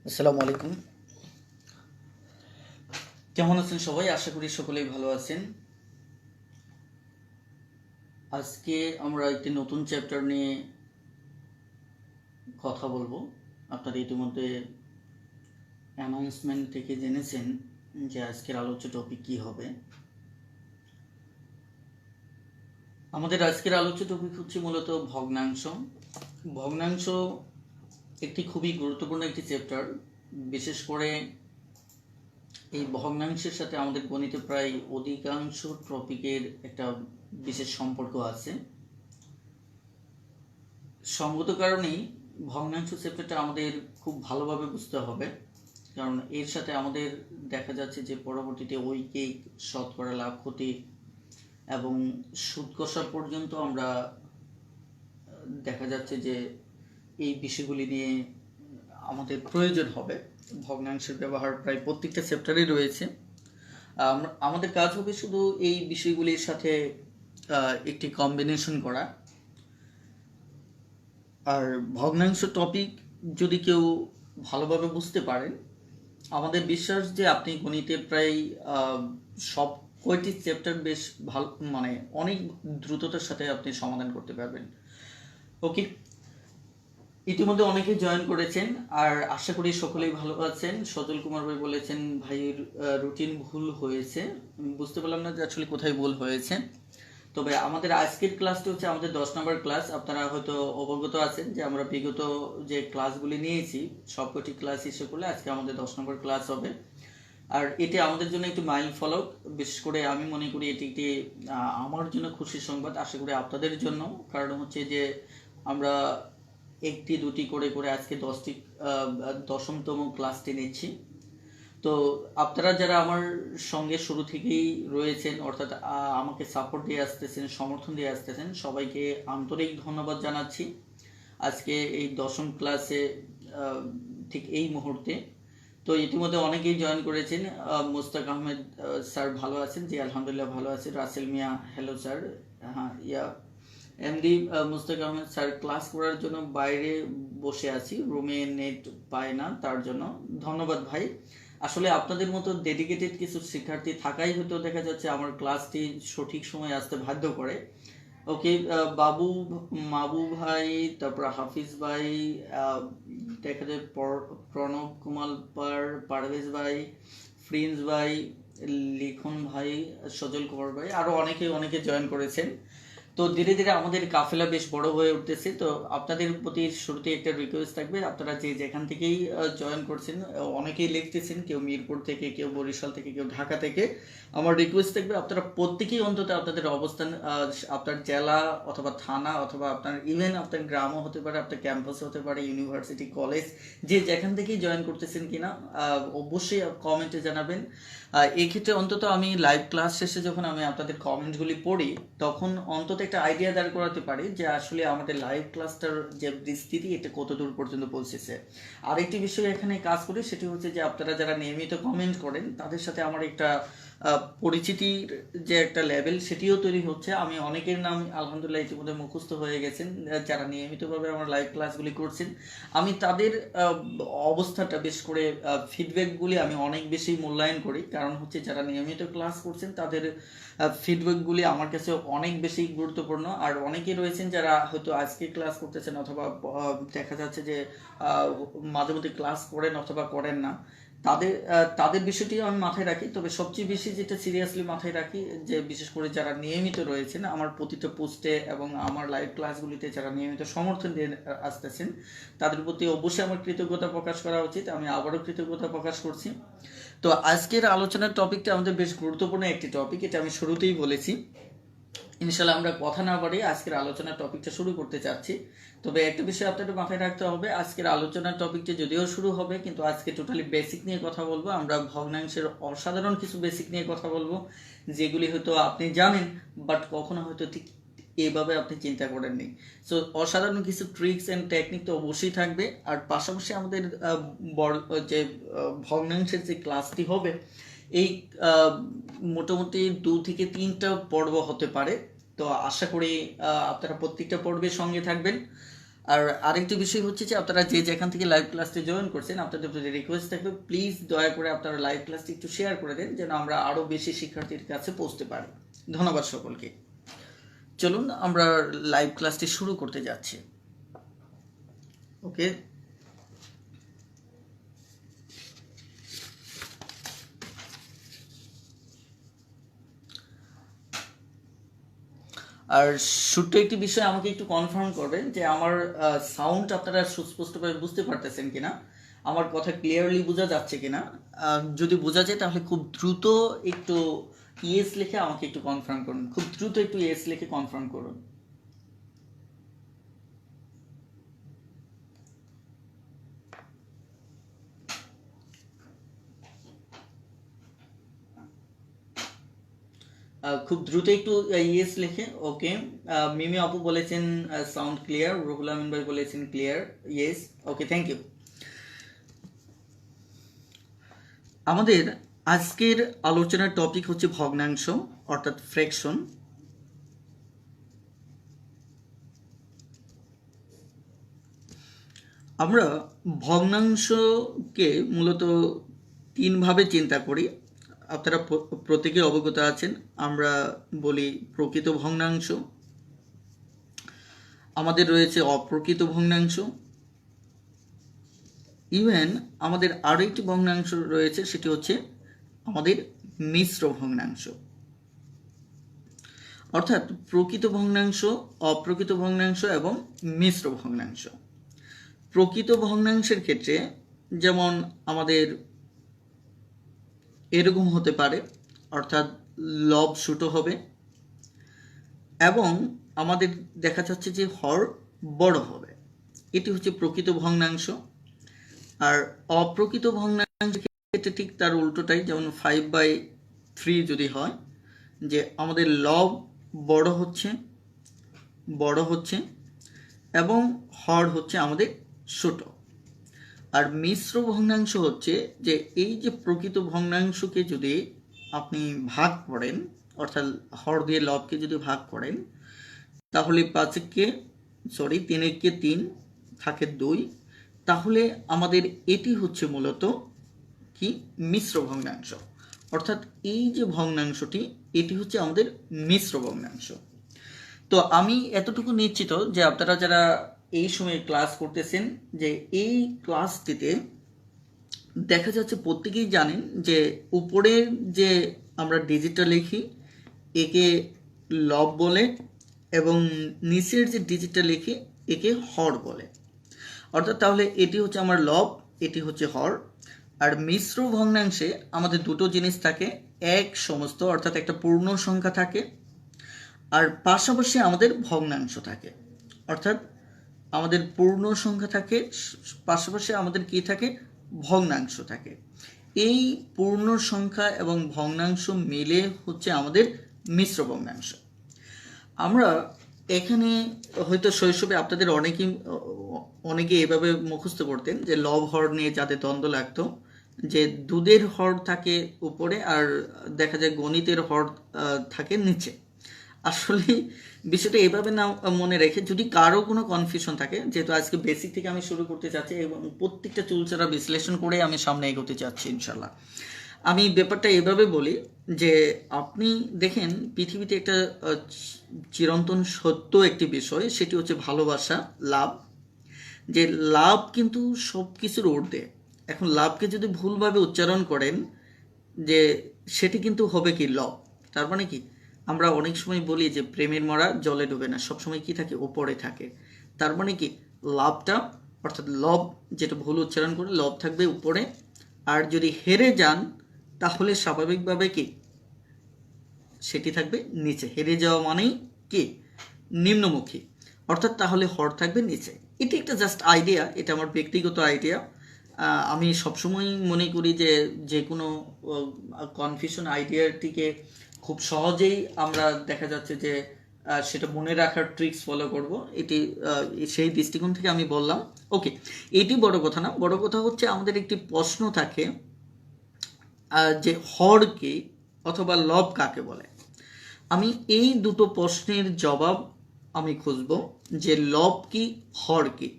আসসালামু আলাইকুম। কেমন আছেন সবাই? আশা করি সকলেই ভালো আছেন। আজকে আমরা একটি নতুন চ্যাপ্টার নিয়ে কথা বলবো। আপনারা ইতিমধ্যে অ্যানাউন্সমেন্ট থেকে জেনেছেন যে আজকের আলোচ্য টপিক কি হবে। আমাদের আজকের আলোচ্য টপিক হচ্ছে মূলত ভগ্নাংশ। ভগ্নাংশ একটি খুবই গুরুত্বপূর্ণ একটি চ্যাপ্টার। বিশেষ করে এই ভগ্নাংশের সাথে আমাদের গণিতে প্রায় অধিকাংশ টপিকের একটা বিশেষ সম্পর্ক আছে। সঙ্গত কারণেই ভগ্নাংশ চ্যাপ্টারটা আমাদের খুব ভালোভাবে বুঝতে হবে, কারণ এর সাথে আমাদের দেখা যাচ্ছে যে পরবর্তীতে ঐকিক, শতকরা, লাভ, ক্ষতি এবং সুদ কষা পর্যন্ত আমরা দেখা যাচ্ছে যে এই বিষয়গুলি নিয়ে আমাদের প্রয়োজন হবে। ভগ্নাংশের ব্যবহার প্রায় প্রত্যেকটা চ্যাপ্টারেই রয়েছে। আমাদের কাজ হবে শুধু এই বিষয়গুলির সাথে একটি কম্বিনেশন করা। আর ভগ্নাংশ টপিক যদি কেউ ভালোভাবে বুঝতে পারেন, আমাদের বিশ্বাস যে আপনি গণিতে প্রায় সব কয়টি চ্যাপ্টার বেশ ভালো, মানে অনেক দ্রুততার সাথে আপনি সমাধান করতে পারবেন। ওকে, ইতিমধ্যে অনেকে জয়েন করেছেন আর আশা করি সকলেই ভালো আছেন। সজল কুমার ভাই বলেছেন ভাইয়ের রুটিন ভুল হয়েছে। বুঝতে পারলাম না যে আসলে কোথায় ভুল হয়েছে। তবে আমাদের আজকের ক্লাসটা হচ্ছে আমাদের 10 নম্বর ক্লাস। আপনারা হয়তো অবগত আছেন যে আমরা বিগত যে ক্লাসগুলি নিয়েছি সবকটি ক্লাস হিসেবে করলে আজকে আমাদের 10 নম্বর ক্লাস হবে। আর এটি আমাদের জন্য একটি মাইল ফলক। বিশেষ করে আমি মনে করি এটি একটি আমার জন্য খুশির সংবাদ, আশা করি আপনাদের জন্য। কারণ হচ্ছে যে আমরা একটি দুটি করে করে আজকে 10তম ক্লাসটি নিচ্ছি। তো আপনারা যারা আমার সঙ্গে শুরু থেকেই রয়েছেন, অর্থাৎ আমাকে সাপোর্ট দিয়ে আসতেছেন, সমর্থন দিয়ে আসতেছেন, সবাইকে আন্তরিক ধন্যবাদ জানাচ্ছি। আজকে এই 10ম ক্লাসে ঠিক এই মুহূর্তে তো ইতিমধ্যে অনেকেই জয়েন করেছেন। মুস্তাক আহমেদ স্যার ভালো আছেন? জি আলহামদুলিল্লাহ ভালো আছেন। Rasel Mia hello sir. হ্যাঁ MD Mustaq Ahmed sir class করার জন্য বাইরে বসে আছি, রুমে নেট পায় না, তার জন্য ধন্যবাদ ভাই। আসলে আপনাদের মতো ডেডিকেটেড কিছু শিক্ষার্থী থাকাই হয়তো দেখা যাচ্ছে আমার ক্লাসটি সঠিক সময়ে আসতে বাধ্য করে। ওকে, বাবু মাবু ভাই, তারপর হাফিজ ভাই, দেখা যায় প্রণব কুমার পারভেজ ভাই, প্রিন্স ভাই, লিখন ভাই, সজল কুমার ভাই, আরো অনেকে জয়েন করেছেন। তো ধীরে ধীরে আমাদের কাফেলা বেশ বড় হয়ে উঠতেছে। তো আপনাদের প্রতি শুরুতে একটা রিকোয়েস্ট থাকবে, আপনারা যে যেখান থেকেই জয়েন করছেন, অনেকেই লিখতেছেন, কেউ মিরপুর থেকে, কেউ বরিশাল থেকে, কেউ ঢাকা থেকে। আমার রিকোয়েস্ট থাকবে আপনারা প্রত্যেকেই অন্তত আপনাদের অবস্থান, আপনার জেলা অথবা থানা অথবা আপনার ইভেন আপনার গ্রামও হতে পারে, আপনার ক্যাম্পাস হতে পারে, ইউনিভার্সিটি, কলেজ, যে যেখান থেকেই জয়েন করতেছেন কিনা অবশ্যই কমেন্টে জানাবেন। এই ক্ষেত্রে অন্তত আমি লাইভ ক্লাস শেষে যখন আমি আপনাদের কমেন্টগুলি পড়ি, তখন অন্তত একটা আইডিয়া দাঁড় করাতে পারি যে আসলে আমাদের লাইভ ক্লাসটার যে বিস্তৃতি এটা কত দূর পর্যন্ত পৌঁছেছে। আরেকটি বিষয় এখানে কাজ করি, সেটি হচ্ছে যে আপনারা যারা নিয়মিত কমেন্ট করেন তাদের সাথে আমার একটা পরিচিতির যে একটা লেভেল সেটিও তৈরি হচ্ছে। আমি অনেকের নাম আলহামদুলিল্লাহ ইতিমধ্যে মুখস্থ হয়ে গেছেন যারা নিয়মিতভাবে আমার লাইভ ক্লাসগুলি করছেন। আমি তাদের অবস্থাটা বেশ করে ফিডব্যাকগুলি আমি অনেক বেশি মূল্যায়ন করি, কারণ হচ্ছে যারা নিয়মিত ক্লাস করছেন তাদের ফিডব্যাকগুলি আমার কাছে অনেক বেশি গুরুত্বপূর্ণ। আর অনেকেই রয়েছেন যারা হয়তো আজকে ক্লাস করতেছেন অথবা দেখা যাচ্ছে যে মাঝে মধ্যে ক্লাস করেন অথবা করেন না, তাদের বিষয়টিও আমি মাথায় রাখি। তবে সবচেয়ে বেশি যেটা সিরিয়াসলি মাথায় রাখি যে বিশেষ করে যারা নিয়মিত রয়েছেন আমার প্রতিটা পোস্টে এবং আমার লাইভ ক্লাসগুলিতে যারা নিয়মিত সমর্থন দিয়ে আসতেছেন, তাদের প্রতি অবশ্যই আমার কৃতজ্ঞতা প্রকাশ করা উচিত। আমি আবারও কৃতজ্ঞতা প্রকাশ করছি। তো আজকের আলোচনার টপিকটা আমাদের বেশ গুরুত্বপূর্ণ একটি টপিক, এটা আমি শুরুতেই বলেছি। ইনশাল্লাহ আমরা কথা না বাড়িয়ে আজকের আলোচনার টপিকটা শুরু করতে চাচ্ছি। তবে একটা বিষয় আপনাদের মাথায় রাখতে হবে, আজকের আলোচনার টপিকটা যদিও শুরু হবে, কিন্তু আজকে টোটালি বেসিক নিয়ে কথা বলবো। আমরা ভগ্নাংশের অসাধারণ কিছু বেসিক নিয়ে কথা বলবো, যেগুলি হয়তো আপনি জানেন বাট কখনো হয়তো ঠিক এইভাবে আপনি চিন্তা করেননি। সো অসাধারণ কিছু ট্রিক্স অ্যান্ড টেকনিক তো অবশ্যই থাকবে। আর পাশাপাশি আমাদের যে ভগ্নাংশের যে ক্লাসটি হবে, এই মোটামুটি 2 থেকে 3টা পর্ব হতে পারে। তো আশা করি আপনারা প্রত্যেকটা পর্বের সঙ্গে থাকবেন। আর আরেকটি বিষয় হচ্ছে যে আপনারা যে যেখান থেকে লাইভ ক্লাসটি জয়েন করছেন, আপনাদের প্রতি রিকোয়েস্ট থাকবে প্লিজ দয়া করে আপনারা লাইভ ক্লাসটি একটু শেয়ার করে দেন, যেন আমরা আরও বেশি শিক্ষার্থীর কাছে পৌঁছতে পারি। ধন্যবাদ সকলকে। চলুন আমরা লাইভ ক্লাসটি শুরু করতে যাচ্ছি। ওকে, আর ছোট্ট একটি বিষয় আমাকে একটু কনফার্ম করবেন যে আমার সাউন্ড আপনারা সুস্পষ্টভাবে বুঝতে পারতেছেন কিনা, আমার কথা ক্লিয়ারলি বোঝা যাচ্ছে কিনা। যদি বোঝা যায় তাহলে খুব দ্রুত একটু ইয়েস লিখে আমাকে একটু কনফার্ম করুন, খুব দ্রুত একটু ইয়েস লিখে কনফার্ম করুন। খুব দ্রুত একটু ইয়েস লিখে। ওকে, মিমি আপু বলেছেন সাউন্ড ক্লিয়ার, রুহুল আমিন ভাই বলেছেন clear, yes, okay, thank you. আমাদের আজকের আলোচনার টপিক হচ্ছে ভগ্নাংশ অর্থাৎ ফ্র্যাকশন। আমরা ভগ্নাংশকে মূলত তিনভাবে চিন্তা করি, আপনারা প্রত্যেকে অবগত আছেন। আমরা বলি প্রকৃত ভগ্নাংশ, আমাদের রয়েছে অপ্রকৃত ভগ্নাংশ, ইভেন আমাদের আরও একটি ভগ্নাংশ রয়েছে, সেটি হচ্ছে আমাদের মিশ্র ভগ্নাংশ। অর্থাৎ প্রকৃত ভগ্নাংশ, অপ্রকৃত ভগ্নাংশ এবং মিশ্র ভগ্নাংশ। প্রকৃত ভগ্নাংশের ক্ষেত্রে যেমন আমাদের এরকম হতে পারে, অর্থাৎ লব ছোট হবে এবং আমাদের দেখা যাচ্ছে যে হর বড় হবে, এটি হচ্ছে প্রকৃত ভগ্নাংশ। আর অপ্রকৃত ভগ্নাংশের ক্ষেত্রে ঠিক তার উল্টোটাই, যেমন 5/3 যদি হয়, যে আমাদের লব বড় হচ্ছে এবং হর হচ্ছে আমাদের ছোট। আর মিশ্র ভগ্নাংশ হচ্ছে যে এই যে প্রকৃত ভগ্নাংশকে যদি আপনি ভাগ করেন, অর্থাৎ হর দিয়ে লবকে যদি ভাগ করেন, তাহলে 3 থাকে 2, তাহলে আমাদের এটি হচ্ছে মূলত কি মিশ্র ভগ্নাংশ। অর্থাৎ এই যে ভগ্নাংশটি, এটি হচ্ছে আমাদের মিশ্র ভগ্নাংশ। তো আমি এতটুকু নিশ্চিত যে আপনারা যারা এই সময় ক্লাস করতেছেন, যে এই ক্লাসটিতে দেখা যাচ্ছে প্রত্যেকেই জানেন যে উপরের যে আমরা ডিজিটটা লিখি একে লব বলে এবং নিচের যে ডিজিটটা লিখি একে হর বলে। অর্থাৎ তাহলে এটি হচ্ছে আমার লব, এটি হচ্ছে হর। আর মিশ্র ভগ্নাংশে আমাদের দুটো জিনিস থাকে, এক সমস্ত অর্থাৎ একটা পূর্ণ সংখ্যা থাকে, আর পাশাপাশি আমাদের ভগ্নাংশ থাকে। অর্থাৎ আমাদের পূর্ণ সংখ্যা থাকে, পাশাপাশি আমাদের কি থাকে, ভগ্নাংশ থাকে। এই পূর্ণ সংখ্যা এবং ভগ্নাংশ মিলে হচ্ছে আমাদের মিশ্র ভগ্নাংশ। আমরা এখানে হয়তো শৈশবে আপনাদের অনেকে এভাবে মুখস্থ করতেন যে লব হর নিয়ে যাদের দ্বন্দ্ব লাগতো, যে দুধের হর থাকে উপরে আর দেখা যায় গণিতের হর থাকে নিচে। আসলে বিষয়টা এভাবে না মনে রেখে, যদি কারো কোনো কনফিউশন থাকে, যেহেতু আজকে বেসিক থেকে আমি শুরু করতে চাচ্ছি এবং প্রত্যেকটা চুলচারা বিশ্লেষণ করে আমি সামনে এগোতে চাচ্ছি ইনশাল্লাহ। আমি ব্যাপারটা এভাবে বলি যে আপনি দেখেন পৃথিবীতে একটা চিরন্তন সত্য একটি বিষয়, সেটি হচ্ছে ভালোবাসা, লাভ। যে লাভ কিন্তু সব কিছুর ঊর্ধ্বে। এখন লাভকে যদি ভুলভাবে উচ্চারণ করেন, যে সেটি কিন্তু হবে কি লব। তার মানে কি, আমরা অনেক সময় বলি যে প্রেমের মরা জলে ডুবে না, সবসময় কি থাকে, উপরে থাকে। তার মানে কি, লাভটা অর্থাৎ লব যেটা ভুল উচ্চারণ করে, লব থাকবে উপরে, আর যদি হেরে যান তাহলে স্বাভাবিকভাবে কি সেটি থাকবে নিচে। হেরে যাওয়া মানেই কি, নিম্নমুখী, অর্থাৎ তাহলে হর থাকবে নিচে। এটি একটা জাস্ট আইডিয়া, এটা আমার ব্যক্তিগত আইডিয়া। আমি সবসময় মনে করি যে যে কোনো কনফিউশন আইডিয়াটিকে খুব সহজেই আমরা দেখা যাচ্ছে যে সেটা মনে রাখার ট্রিক্স ফলো করব, এটি সেই দৃষ্টিকোণ থেকে আমি বললাম। ওকে, এটি বড় কথা না, বড় কথা হচ্ছে আমাদের একটি প্রশ্ন থাকে যে হর কি অথবা লব কাকে বলে। আমি এই দুটো প্রশ্নের জবাব আমি খুঁজবো যে লব কি হর কি,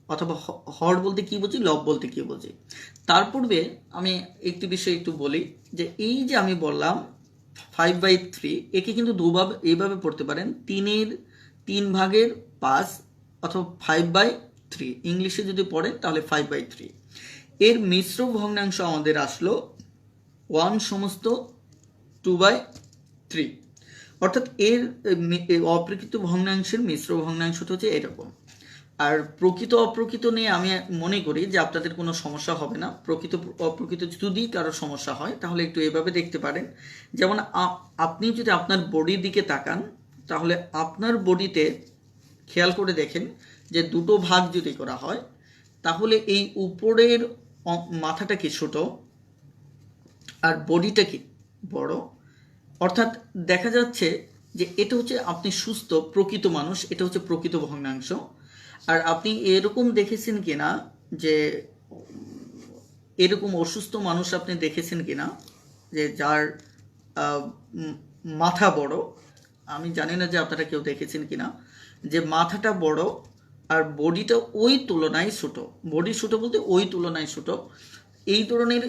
অথবা হর বলতে কি বুঝি, লব বলতে কি বুঝি। তার পূর্বে আমি একটি বিষয় একটু বলি যে এই যে আমি বললাম 5/3, একে কিন্তু দুভাবে এইভাবে পড়তে পারেন, 3/5 অথবা 5/3, ইংলিশে যদি পড়েন তাহলে 5/3। এর মিশ্র ভগ্নাংশ আমাদের আসলো 1/2/3, অর্থাৎ এর অপ্রকৃত ভগ্নাংশের মিশ্র ভগ্নাংশটা হচ্ছে এরকম। আর প্রকৃত অপ্রকৃত নিয়ে আমি মনে করি যে আপনাদের কোনো সমস্যা হবে না। প্রকৃত অপ্রকৃত যদি কারো সমস্যা হয় তাহলে একটু এভাবে দেখতে পারেন। যেমন আপনি যদি আপনার বডির দিকে তাকান, তাহলে আপনার বডিতে খেয়াল করে দেখেন যে দুটো ভাগ যদি করা হয়, তাহলে এই উপরের মাথাটা কি ছোট আর বডিটা কি বড়। অর্থাৎ দেখা যাচ্ছে যে এটা হচ্ছে আপনি সুস্থ প্রকৃত মানুষ, এটা হচ্ছে প্রকৃত ভগ্নাংশ। আর আপনি এরকম দেখেছেন কিনা যে এরকম অসুস্থ মানুষ আপনি দেখেছেন কিনা যে যার মাথা বড়, আমি জানি না যে আপনারা কেউ দেখেছেন কিনা, যে মাথাটা বড় আর বডিটা ওই তুলনায় ছোট, বডি ছোট বলতে ওই তুলনায় ছোট, এই ধরনের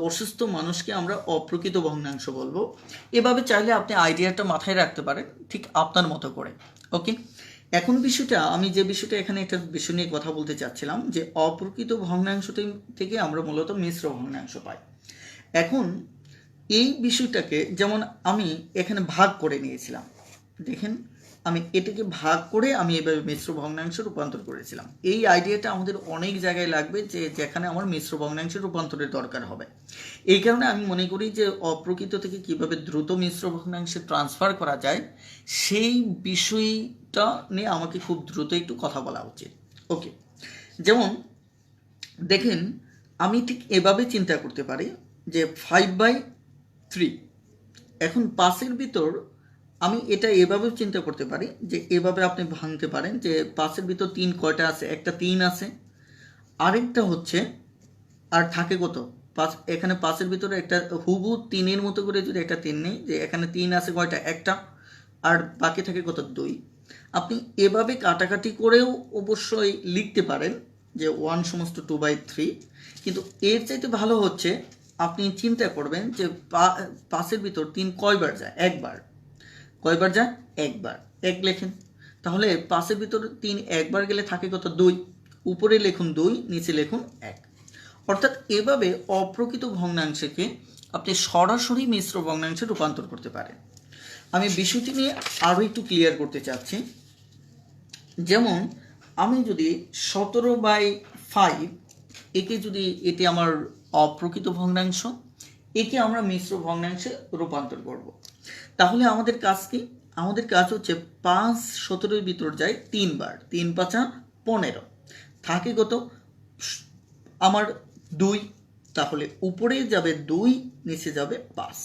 অসুস্থ মানুষকে আমরা অপ্রকৃত ভগ্নাংশ বলবো। এভাবে চাইলে আপনি আইডিয়াটা মাথায় রাখতে পারেন ঠিক আপনার মতো করে। ওকে, এখন বিষয়টা আমি যে বিষয়টা এখানে একটা বিষয় নিয়ে কথা বলতে চাচ্ছিলাম যে অপ্রকৃত ভগ্নাংশ থেকে আমরা মূলত মিশ্র ভগ্নাংশ পাই। এখন এই বিষয়টাকে যেমন আমি এখানে ভাগ করে নিয়েছিলাম, দেখেন আমি এটাকে ভাগ করে আমি এভাবে মিশ্র ভগ্নাংশে রূপান্তর করেছিলাম। এই আইডিয়াটা আমাদের অনেক জায়গায় লাগবে যে যেখানে আমার মিশ্র ভগ্নাংশের রূপান্তরের দরকার হবে। এই কারণে আমি মনে করি যে অপ্রকৃত থেকে কিভাবে দ্রুত মিশ্র ভগ্নাংশে ট্রান্সফার করা যায় সেই বিষয়টা নিয়ে আমাকে খুব দ্রুত একটু কথা বলা উচিত। ওকে, যেমন দেখেন আমি ঠিক এভাবে চিন্তা করতে পারি যে 5/3, এখন 5-এর ভিতর আমি এটা এভাবে চিন্তা করতে পারি যে এভাবে আপনি ভাঙতে পারেন যে 5-এর ভিতর 3 কয়টা আছে, একটা 3 আছে, আরেকটা হচ্ছে আর থাকে কত 5, এখানে 5-এর ভিতরে একটা হুবু 3-এর মতো করে যদি একটা 3 নেই, যে এখানে 3 আছে কয়টা, একটা, আর বাকি থাকে কত 2। আপনি এভাবে কাটাকাটি করেও অবশ্যই লিখতে পারেন যে 1/2/3, কিন্তু এর চাইতে ভালো হচ্ছে আপনি চিন্তা করবেন যে 5-এর ভিতর 3 কয়বার যায়, একবার, কয়বার যায়, একবার, এক লেখেন। তাহলে 5-এর ভিতরে 3 একবার গেলে থাকে কত 2, উপরে লিখুন 2, নিচে লিখুন 1। অর্থাৎ এভাবে অপ্রকৃত ভগ্নাংশকে আপনি সরাসরি মিশ্র ভগ্নাংশে রূপান্তর করতে পারেন। আমি বিষয়টি নিয়ে আরও একটু ক্লিয়ার করতে চাচ্ছি। যেমন আমি যদি 17/5 একে যদি এটি আমার অপ্রকৃত ভগ্নাংশ, একে আমরা মিশ্র ভগ্নাংশে রূপান্তর করব, তাহলে আমাদের কাজ কি, আমাদের কাজ হচ্ছে 5/17-এর ভিতর যায় 3 বার, 3×5 = 15, থাকে কত আমার 2, তাহলে উপরে যাবে 2, নিচে যাবে 5,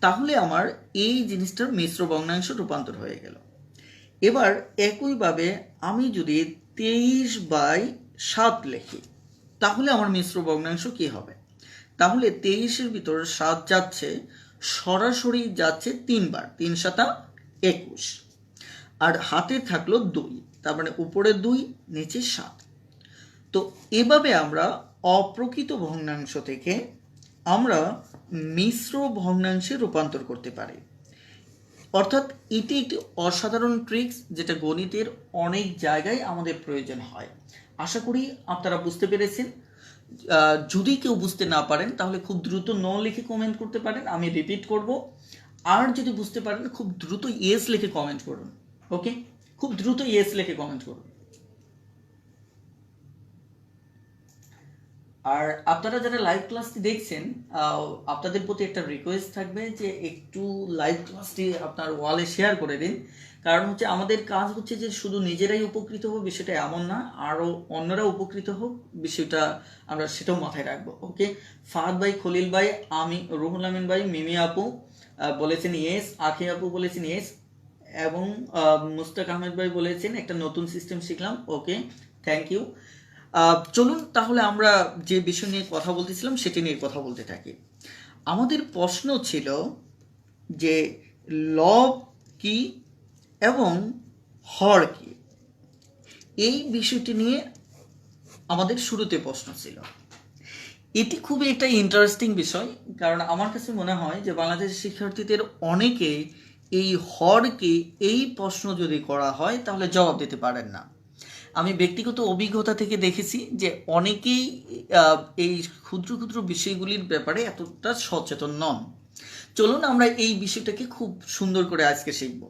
তাহলে আমার এই জিনিসটার মিশ্র ভগ্নাংশ রূপান্তর হয়ে গেল। এবার একইভাবে আমি যদি 23/7 লিখি, তাহলে আমার মিশ্র ভগ্নাংশ কি হবে, তাহলে 23-এর ভিতর 7 যাচ্ছে, সরাসরি যাচ্ছে 3 বার, 3×7=21, আর হাতে থাকলো 2, তার মানে উপরে 2, নিচে 7। তো এভাবে আমরা অপ্রকৃত ভগ্নাংশ থেকে আমরা মিশ্র ভগ্নাংশে রূপান্তর করতে পারি। অর্থাৎ এটি একটি অসাধারণ ট্রিক্স যেটা গণিতের অনেক জায়গায় আমাদের প্রয়োজন হয়। আশা করি আপনারা বুঝতে পেরেছেন। যদি কেউ বুঝতে না পারেন তাহলে খুব দ্রুত নো লিখে কমেন্ট করতে পারেন, আমি রিপিট করব। আর যদি বুঝতে পারেন খুব দ্রুত ইয়েস লিখে কমেন্ট করুন। ওকে, খুব দ্রুত ইয়েস লিখে কমেন্ট করুন। আর আপনারা যারা লাইভ ক্লাসটি দেখছেন, আপনাদের প্রতি একটা রিকোয়েস্ট থাকবে যে একটু লাইভ ক্লাসটি আপনার ওয়ালে শেয়ার করে দিন। কারণ হচ্ছে আমাদের কাজ হচ্ছে যে শুধু নিজেরাই উপকৃত হোক বিষয়টা এমন না, আরও অন্যরা উপকৃত হোক বিষয়টা আমরা সেটাও মাথায় রাখবো। ওকে, ফাহাদ ভাই, খলিল ভাই, আমি, রুহুল আমিন ভাই, মিমি আপু বলেছেন ইয়েস, আখি আপু বলেছেন ইয়েস, এবং মুস্তাক আহমেদ ভাই বলেছেন একটা নতুন সিস্টেম শিখলাম। ওকে, থ্যাংক ইউ। চলুন তাহলে আমরা যে বিষয় নিয়ে কথা বলতেছিলাম সেটি নিয়ে কথা বলতে থাকি। আমাদের প্রশ্ন ছিল যে লব কি এবং হর কি, এই বিষয়টি নিয়ে আমাদের শুরুতে প্রশ্ন ছিল। এটি খুবই একটা ইন্টারেস্টিং বিষয়, কারণ আমার কাছে মনে হয় যে বাংলাদেশের শিক্ষার্থীদের অনেকেই এই হরকে এই প্রশ্ন যদি করা হয় তাহলে জবাব দিতে পারেন না। আমি ব্যক্তিগত অভিজ্ঞতা থেকে দেখেছি যে অনেকেই এই ক্ষুদ্র ক্ষুদ্র বিষয়গুলির ব্যাপারে এতটা সচেতন নন। চলুন আমরা এই বিষয়টাকে খুব সুন্দর করে আজকে শিখব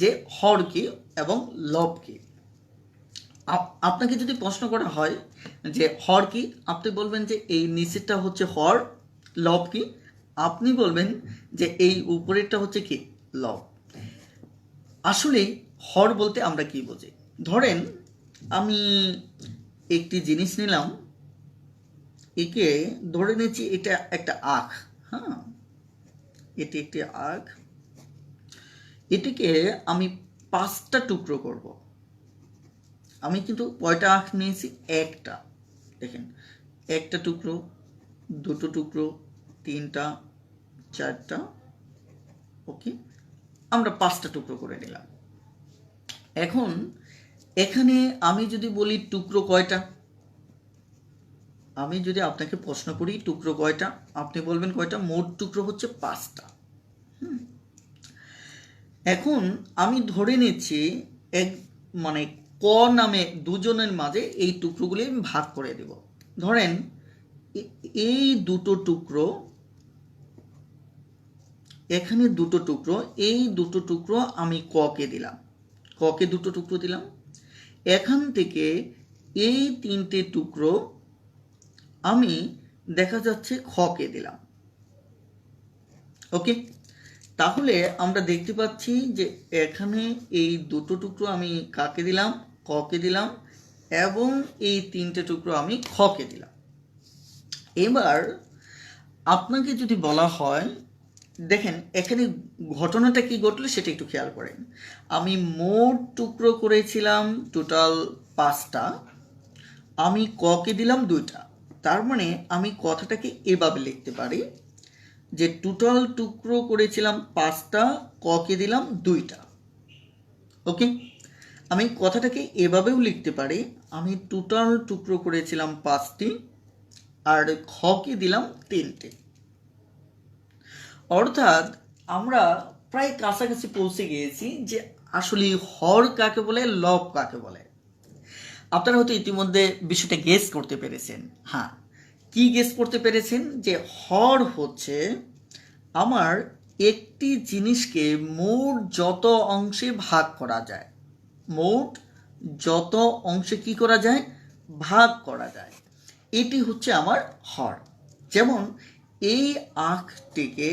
যে হর কি এবং লব কি। আপনাকে যদি প্রশ্ন করা হয় যে হর কি, আপনি বলবেন যে এই নিচেরটা হচ্ছে হর। লব কি, আপনি বলবেন যে এই উপরেরটা হচ্ছে কি লব। আসলে হর বলতে আমরা কি বুঝি? ধরেন আমি একটি জিনিস নিলাম, একে ধরে নিচ্ছি এটা একটা আখ। হ্যাঁ, এটি একটি আখ। এটিকে আমি 5টা টুকরো করব। আমি কিন্তু কয়টা আখ নিয়েছি? একটা। দেখেন, একটা টুকরো, দুটো টুকরো, 3টা, 4টা, ওকে, আমরা 5টা টুকরো করে নিলাম। এখন এখানে আমি যদি বলি টুকরো কয়টা, আমি যদি আপনাকে প্রশ্ন করি টুকরো কয়টা, আপনি বলবেন কয়টা? মোট টুকরো হচ্ছে 5টা। এখন আমি ধরে নিচ্ছি এক মানে ক নামে দুজনের মাঝে এই টুকরোগুলি আমি ভাগ করে দেব। ধরেন এই দুটো টুকরো, এখানে দুটো টুকরো, এই দুটো টুকরো আমি ককে দিলাম, ককে দুটো টুকরো দিলাম। এখান থেকে এই 3টে টুকরো আমি দেখা যাচ্ছে খকে দিলাম। ওকে, তাহলে আমরা দেখতে পাচ্ছি যে এখানে এই দুটো টুকরো আমি কাকে দিলাম? ককে দিলাম, এবং এই 3টে টুকরো আমি খকে দিলাম। এবার আপনাকে যদি বলা হয়, দেখেন এখানে ঘটনাটা কি ঘটলো সেটা একটু খেয়াল করেন। আমি মোট টুকরো করেছিলাম টোটাল 5টা, আমি ককে দিলাম 2টা। তার মানে আমি কথাটাকে এভাবে লিখতে পারি যে টোটাল টুকরো করেছিলাম 5টা, ককে দিলাম 2টা। ওকে, আমি কথাটাকে এভাবেও লিখতে পারি, আমি টোটাল টুকরো করেছিলাম 5টি আর খকে দিলাম 3টে। অর্থাৎ আমরা প্রায় কাছাকাছি পৌঁছে গিয়েছি যে আসলে হর কাকে বলে, লব কাকে বলে। আপনারা হয়তো ইতিমধ্যে বিষয়টা গেস করতে পেরেছেন। হ্যাঁ, কি গেস করতে পেরেছেন? যে হর হচ্ছে আমার একটি জিনিসকে মোট যত অংশে ভাগ করা যায়, মোট যত অংশে কি করা যায়? ভাগ করা যায়, এটি হচ্ছে আমার হর। যেমন এই আখটিকে,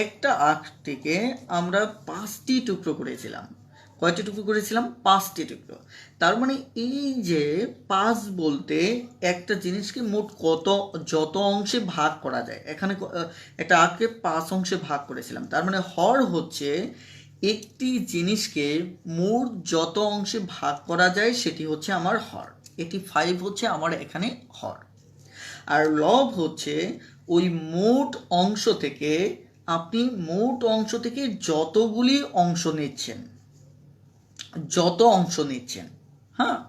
একটা আখটিকে আমরা 5টি টুকরো করেছিলাম। কয়টি টুকরো করেছিলাম? 5টি টুকরো। তার মানে এই যে 5 বলতে একটা জিনিসকে মোট যত অংশে ভাগ করা যায়, এখানে একটা আখকে 5 অংশে ভাগ করেছিলাম। তার মানে হর হচ্ছে একটি জিনিসকে মোট যত অংশে ভাগ করা যায় সেটি হচ্ছে আমার হর। এটি 5 হচ্ছে আমার এখানে হর। আর লব হচ্ছে ওই মোট অংশ থেকে, আপনি মোট অংশ থেকে যতগুলি অংশ নিচ্ছেন, যত অংশ নিচ্ছেন, হ্যাঁ,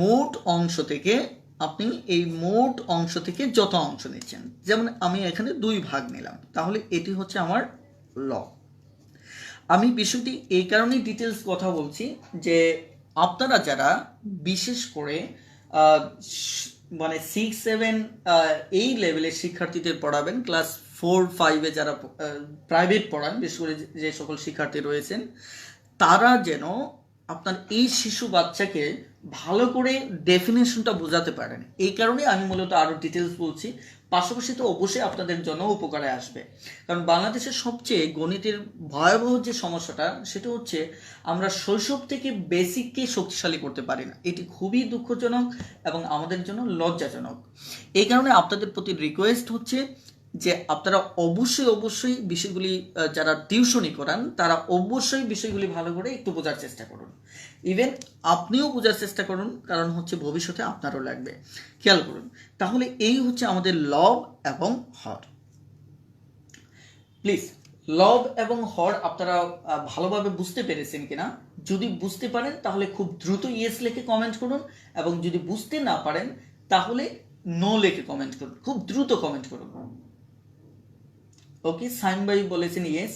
মোট অংশ থেকে আপনি এই মোট অংশ থেকে যত অংশ নিচ্ছেন। যেমন আমি এখানে 2 ভাগ নিলাম, তাহলে এটি হচ্ছে আমার লব। আমি বিষয়টি এই কারণেই ডিটেলস কথা বলছি যে আপনারা যারা বিশেষ করে মানে 6-7 এই লেভেলের শিক্ষার্থীদের পড়াবেন, ক্লাস 4-5-এ যারা প্রাইভেট পড়ান, বিশেষ করে যে সকল শিক্ষার্থী রয়েছেন, তারা যেন আপনার এই শিশু বাচ্চাকে ভালো করে ডেফিনেশনটা বোঝাতে পারেন। এই কারণে আমি মূলত আরও ডিটেলস বলছি। পাশাপাশি তো অবশ্যই আপনাদের জন্য উপকারে আসবে, কারণ বাংলাদেশের সবচেয়ে গণিতের ভয়াবহ যে সমস্যাটা সেটা হচ্ছে আমরা শৈশব থেকে বেসিককে শক্তিশালী করতে পারি না। এটি খুবই দুঃখজনক এবং আমাদের জন্য লজ্জাজনক। এই কারণে আপনাদের প্রতি রিকোয়েস্ট হচ্ছে যে আপনারা অবশ্যই বিষয়গুলি, যারা টিউশনি করান তারা অবশ্যই বিষয়গুলি ভালো করে একটু বোঝার চেষ্টা করুন। ইভেন আপনিও বোঝার চেষ্টা করুন, কারণ হচ্ছে ভবিষ্যতে আপনারও লাগবে। খেয়াল করুন, তাহলে এই হচ্ছে আমাদের লব এবং হর। প্লিজ লব এবং হর আপনারা ভালোভাবে বুঝতে পেরেছেন কিনা যদি বুঝতে পারেন তাহলে খুব দ্রুত ইয়েস লিখে কমেন্ট করুন, এবং যদি বুঝতে না পারেন তাহলে নো লিখে কমেন্ট করুন, খুব দ্রুত কমেন্ট করুন। ওকে, সাইন ভাই বলেছেন ইয়েস,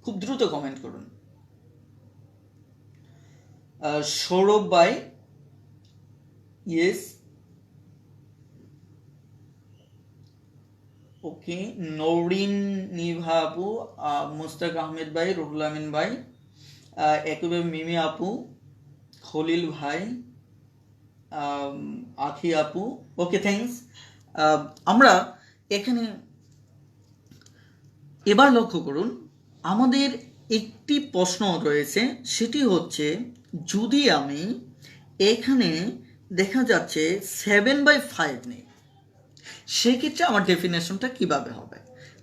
খুব দ্রুত কমেন্ট করুন। সৌরভ ভাই ইয়েস। ওকে, নৌরিন নিভা আপু, মুস্তাক আহমেদ ভাই, রুহুল আমিন ভাই, একইভাবে মিমি আপু, খলিল ভাই, আখি আপু। ওকে, থ্যাংকস। আমরা এখানে এবার লক্ষ্য করুন, আমাদের একটি প্রশ্ন রয়েছে, সেটি হচ্ছে যদি আমি এখানে দেখা যাচ্ছে 7/5 নেই, সেক্ষেত্রে আমার ডেফিনেশনটা কিভাবে হবে?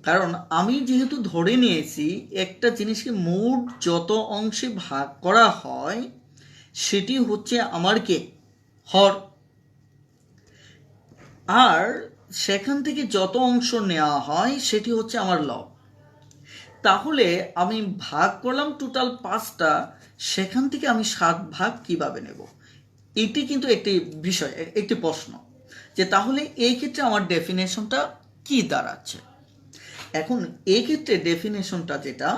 কারণ আমি যেহেতু ধরে নিয়েছি একটা জিনিসকে মোট যত অংশে ভাগ করা হয় সেটি হচ্ছে আমার কে হর, আর সেখান থেকে যত অংশ নেওয়া হয় সেটি হচ্ছে আমার লব। তাহলে আমি ভাগ করলাম টোটাল 5টা, সেখান থেকে আমি 7 ভাগ কিভাবে নেব? এটি কিন্তু একটি বিষয়, একটি প্রশ্ন, যে তাহলে এই ক্ষেত্রে আমার ডেফিনেশনটা কি দাঁড়াচ্ছে। এখন এই ক্ষেত্রে ডেফিনেশনটা যেটা,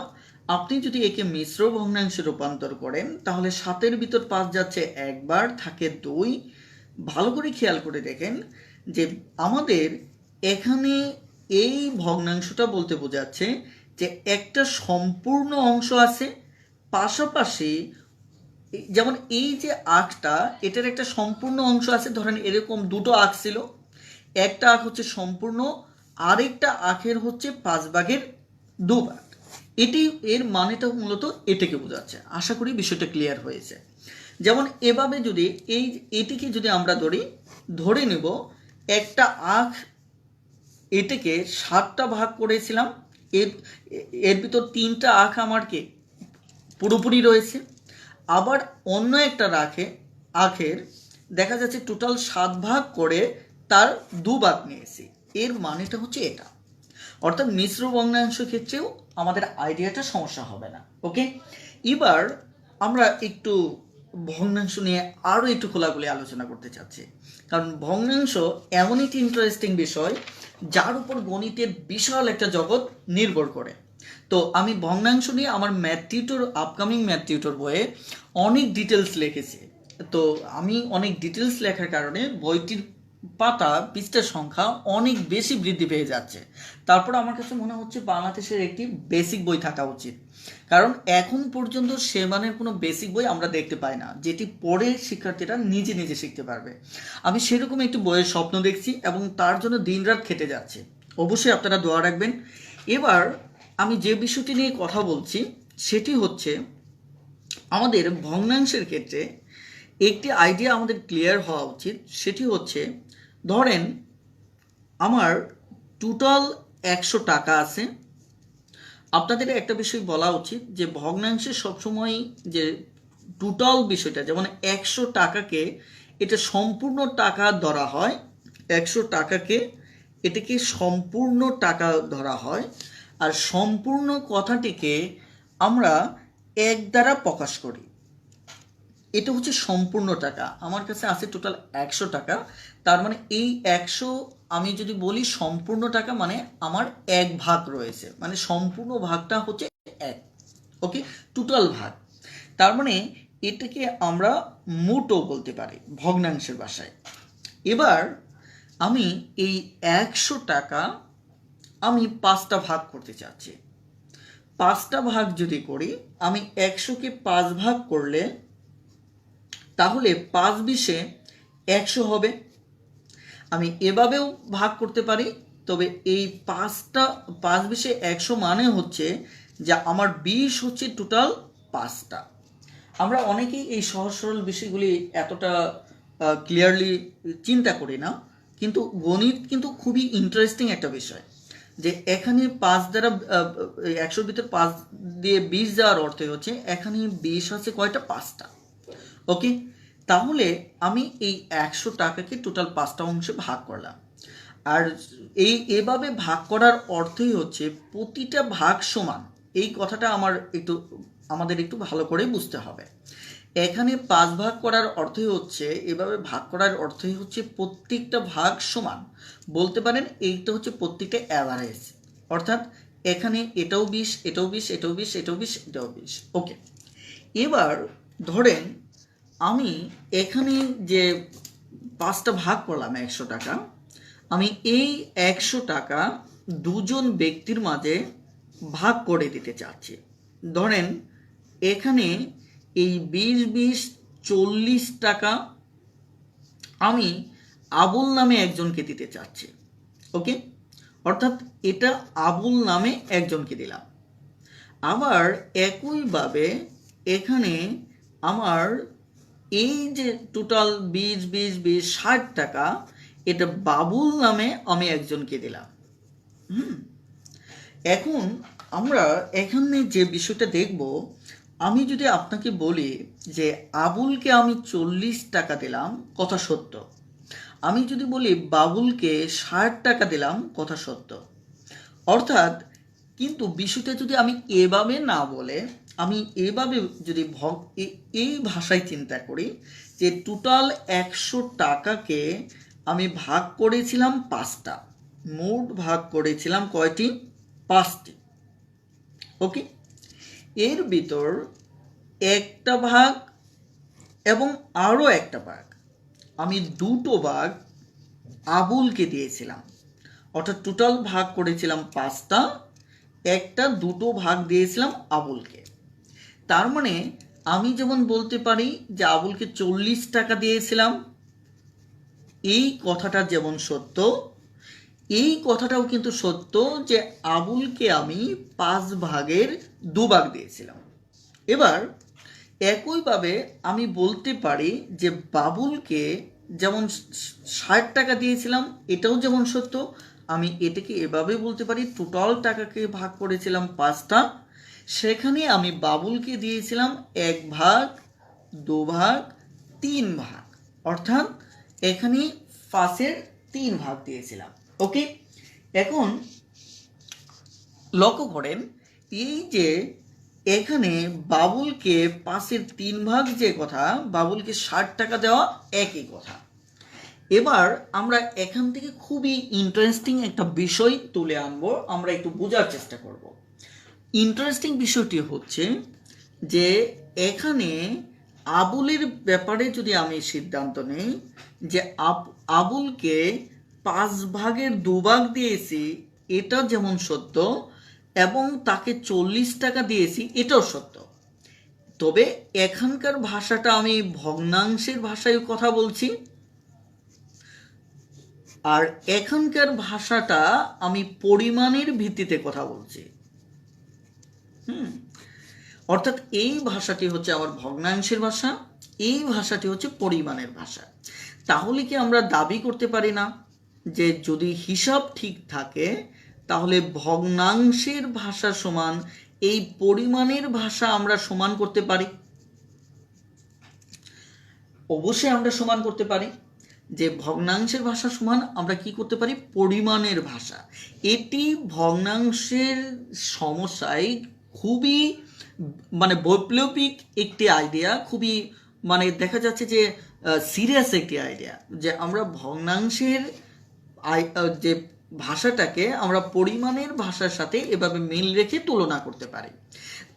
আপনি যদি একে মিশ্র ভগ্নাংশে রূপান্তর করেন তাহলে 7-এর ভিতর 5 যাচ্ছে একবার, থাকে 2। ভালো করে খেয়াল করে দেখেন যে আমাদের এখানে এই ভগ্নাংশটা বলতে বোঝাচ্ছে যে একটা সম্পূর্ণ অংশ আছে, পাশাপাশি যেমন এই যে আঁকটা, এটার একটা সম্পূর্ণ অংশ আছে। ধরেন এরকম দুটো আঁক ছিল, একটা আঁক হচ্ছে সম্পূর্ণ, আরেকটা আঁকের হচ্ছে 5/2 ভাগ। এটি এর মানেটা মূলত এটাকে বোঝাচ্ছে। আশা করি বিষয়টা ক্লিয়ার হয়েছে। যেমন এভাবে যদি এটিকে যদি আমরা ধরে নেব একটা আঁক, এটাকে 7টা ভাগ করেছিলাম, এর ভিতর 3টা আঁক আমার কে পুরোপুরি রয়েছে, আবার অন্য একটা আখের দেখা যাচ্ছে টোটাল 7 ভাগ করে তার 2 ভাগ নিয়েছি। এর মানেটা হচ্ছে এটা। অর্থাৎ মিশ্র ভগ্নাংশ ক্ষেত্রেও আমাদের আইডিয়াটা সমস্যা হবে না। ওকে, এবার আমরা একটু ভগ্নাংশ নিয়ে আরও একটু খোলাখুলি আলোচনা করতে চাচ্ছি, কারণ ভগ্নাংশ এমন একটি ইন্টারেস্টিং বিষয় যার উপর গণিতের বিশাল একটা জগৎ নির্ভর করে। তো আমি ভগ্নাংশ নিয়ে আমার আপকামিং ম্যাথ টিউটর বইয়ে অনেক ডিটেলস লিখেছি। তো আমি অনেক ডিটেলস লেখার কারণে বইটির পাতা পৃষ্ঠার সংখ্যা অনেক বেশি বৃদ্ধি পেয়ে যাচ্ছে। তারপর আমার কাছে মনে হচ্ছে বাংলাদেশের একটি বেসিক বই থাকা উচিত, কারণ এখন পর্যন্ত সে মানের কোনো বেসিক বই আমরা দেখতে পাই না যেটি পড়ে শিক্ষার্থীরা নিজে নিজে শিখতে পারবে। আমি সেরকম একটি বইয়ের স্বপ্ন দেখছি এবং তার জন্য দিনরাত খেটে যাচ্ছে। অবশ্যই আপনারা দোয়া রাখবেন। এবার আমি যে বিষয়টি নিয়ে কথা বলছি সেটি হচ্ছে, আমাদের ভগ্নাংশের ক্ষেত্রে একটি আইডিয়া আমাদের ক্লিয়ার হওয়া উচিত। সেটি হচ্ছে, ধরেন আমার টোটাল 100 টাকা আছে। আপনাদের একটা বিষয় বলা উচিত যে ভগ্নাংশে সবসময় যে টোটাল বিষয়টা, যেমন 100 টাকাকে এটা সম্পূর্ণ টাকা ধরা হয়, 100 টাকাকে এটাকে সম্পূর্ণ টাকা ধরা হয়, আর সম্পূর্ণ কথাটিকে আমরা 1 দ্বারা প্রকাশ করি। এটা হচ্ছে সম্পূর্ণ টাকা। আমার কাছে আছে টোটাল 100 টাকা, তার মানে এই 100 আমি যদি বলি সম্পূর্ণ টাকা, মানে আমার 1 ভাগ রয়েছে, মানে সম্পূর্ণ ভাগটা হচ্ছে 1। ওকে, টোটাল ভাগ, তার মানে এটাকে আমরা মোটো বলতে পারি ভগ্নাংশের ভাষায়। এবার আমি এই 100 টাকা আমি 5টা ভাগ করতে চাচ্ছি। 5টা ভাগ যদি করি, আমি 100কে 5 ভাগ করলে তাহলে 5×20=100 হবে। আমি এভাবেও ভাগ করতে পারি, তবে এই 5×20=100 মানে হচ্ছে যে আমার 20 হচ্ছে টোটাল 5টা। আমরা অনেকেই এই সহজ সরল বিষয়গুলি এতটা ক্লিয়ারলি চিন্তা করি না, কিন্তু গণিত কিন্তু খুবই ইন্টারেস্টিং একটা বিষয়। যে এখানে 5 দ্বারা 100-র ভিতর 5 দিয়ে 20 যাওয়ার অর্থ হচ্ছে এখানে 20 আছে কয়টা? 5টা। ওকে, তাহলে আমি এই 100 টাকাকে টোটাল 5টা অংশে ভাগ করলাম। আর এভাবে ভাগ করার অর্থই হচ্ছে প্রতিটা ভাগ সমান। এই কথাটা আমার একটু আমাদের একটু ভালো করে বুঝতে হবে। এখানে 5 ভাগ করার অর্থই হচ্ছে, এভাবে ভাগ করার অর্থই হচ্ছে প্রত্যেকটা ভাগ সমান, বলতে পারেন এইটা হচ্ছে প্রত্যেকটা অ্যাভারেজ, অর্থাৎ এখানে এটাও 20, এটাও 20, এটাও 20, এটাও 20, এটাও 20। ওকে, এবার ধরেন আমি এখানে যে 5টা ভাগ করলাম 100 টাকা, আমি এই 100 টাকা দুজন ব্যক্তির মাঝে ভাগ করে দিতে চাচ্ছি। ধরেন এখানে এই 20 20 40 টাকা আমি আবুল নামে একজনকে দিতে চাচ্ছি। ওকে, অর্থাৎ এটা আবুল নামে একজনকে দিলাম। আবার একইভাবে এখানে আমার এই যে টোটাল 20 20 20 60 টাকা, এটা বাবুল নামে আমি একজনকে দিলাম। এখন আমরা এখানে যে বিষয়টা দেখব, আমি যদি আপনাকে বলি যে আবুলকে আমি 40 টাকা দিলাম, কথা সত্য। আমি যদি বলি বাবুলকে 60 টাকা দিলাম, কথা সত্য। অর্থাৎ কিন্তু বিষয়টা যদি আমি এভাবে না বলে, আমি এভাবে যদি এই ভাষায় চিন্তা করি যে টোটাল 100 টাকাকে আমি ভাগ করেছিলাম 5টা, মোট ভাগ করেছিলাম কয়টি? 5টি। ওকে, এর ভিতর একটা ভাগ এবং আরও একটা ভাগ, আমি দুটো ভাগ আবুলকে দিয়েছিলাম। অর্থাৎ টোটাল ভাগ করেছিলাম 5টা, একটা দুটো ভাগ দিয়েছিলাম আবুলকে। তার মানে আমি যেমন বলতে পারি যে আবুলকে 40 টাকা দিয়েছিলাম, এই কথাটা যেমন সত্য, এই কথাটাও কিন্তু সত্য যে আবুলকে আমি 5 ভাগের 2 ভাগ দিয়েছিলাম। এবার একইভাবে আমি বলতে পারি যে বাবুলকে যেমন 60 টাকা দিয়েছিলাম, এটাও যেমন সত্য, আমি এটাকে এভাবে বলতে পারি টোটাল টাকাকে ভাগ করেছিলাম 5টা, সেখানে আমি বাবুলকে দিয়েছিলাম 1 ভাগ, 2 ভাগ, 3 ভাগ, অর্থাৎ এখানে 5-এর 3 ভাগ দিয়েছিলাম। ওকে, এখন লক্ষ্য করেন এই যে এখানে বাবুলকে 5-এর 3 ভাগ যে কথা, বাবুলকে 60 টাকা দেওয়া একই কথা। এবার আমরা এখান থেকে খুবই ইন্টারেস্টিং একটা বিষয় তুলে আনবো, আমরা একটু বোঝার চেষ্টা করব। ইন্টারেস্টিং বিষয়টি হচ্ছে যে এখানে আবুলের ব্যাপারে যদি আমি সিদ্ধান্ত নেই যে আবুলকে 5 ভাগের 2 ভাগ দিয়েছি, এটা যেমন সত্য, এবং তাকে 40 টাকা দিয়েছি, এটাও সত্য। তবে এখানকার ভাষাটা আমি ভগ্নাংশের ভাষায় কথা বলছি, আর এখানকার ভাষাটা আমি পরিমাণের ভিত্তিতে কথা বলছি। অর্থাৎ এই ভাষাটি হচ্ছে আমার ভগ্নাংশের ভাষা, এই ভাষাটি হচ্ছে পরিমাণের ভাষা। তাহলে কি আমরা দাবি করতে পারি না যে যদি হিসাব ঠিক থাকে তাহলে ভগ্নাংশের ভাষা সমান এই পরিমাণের ভাষা আমরা সমান করতে পারি? অবশ্যই আমরা সমান করতে পারি, যে ভগ্নাংশের ভাষা সমান আমরা কি করতে পারি? পরিমাণের ভাষা। এটি ভগ্নাংশের সমস্যায় খুবই বৈপ্লবিক একটি আইডিয়া, খুবই দেখা যাচ্ছে যে সিরিয়াস একটি আইডিয়া, যে আমরা ভগ্নাংশের যে ভাষাটাকে আমরা পরিমাণের ভাষার সাথে এভাবে মিল রেখে তুলনা করতে পারি।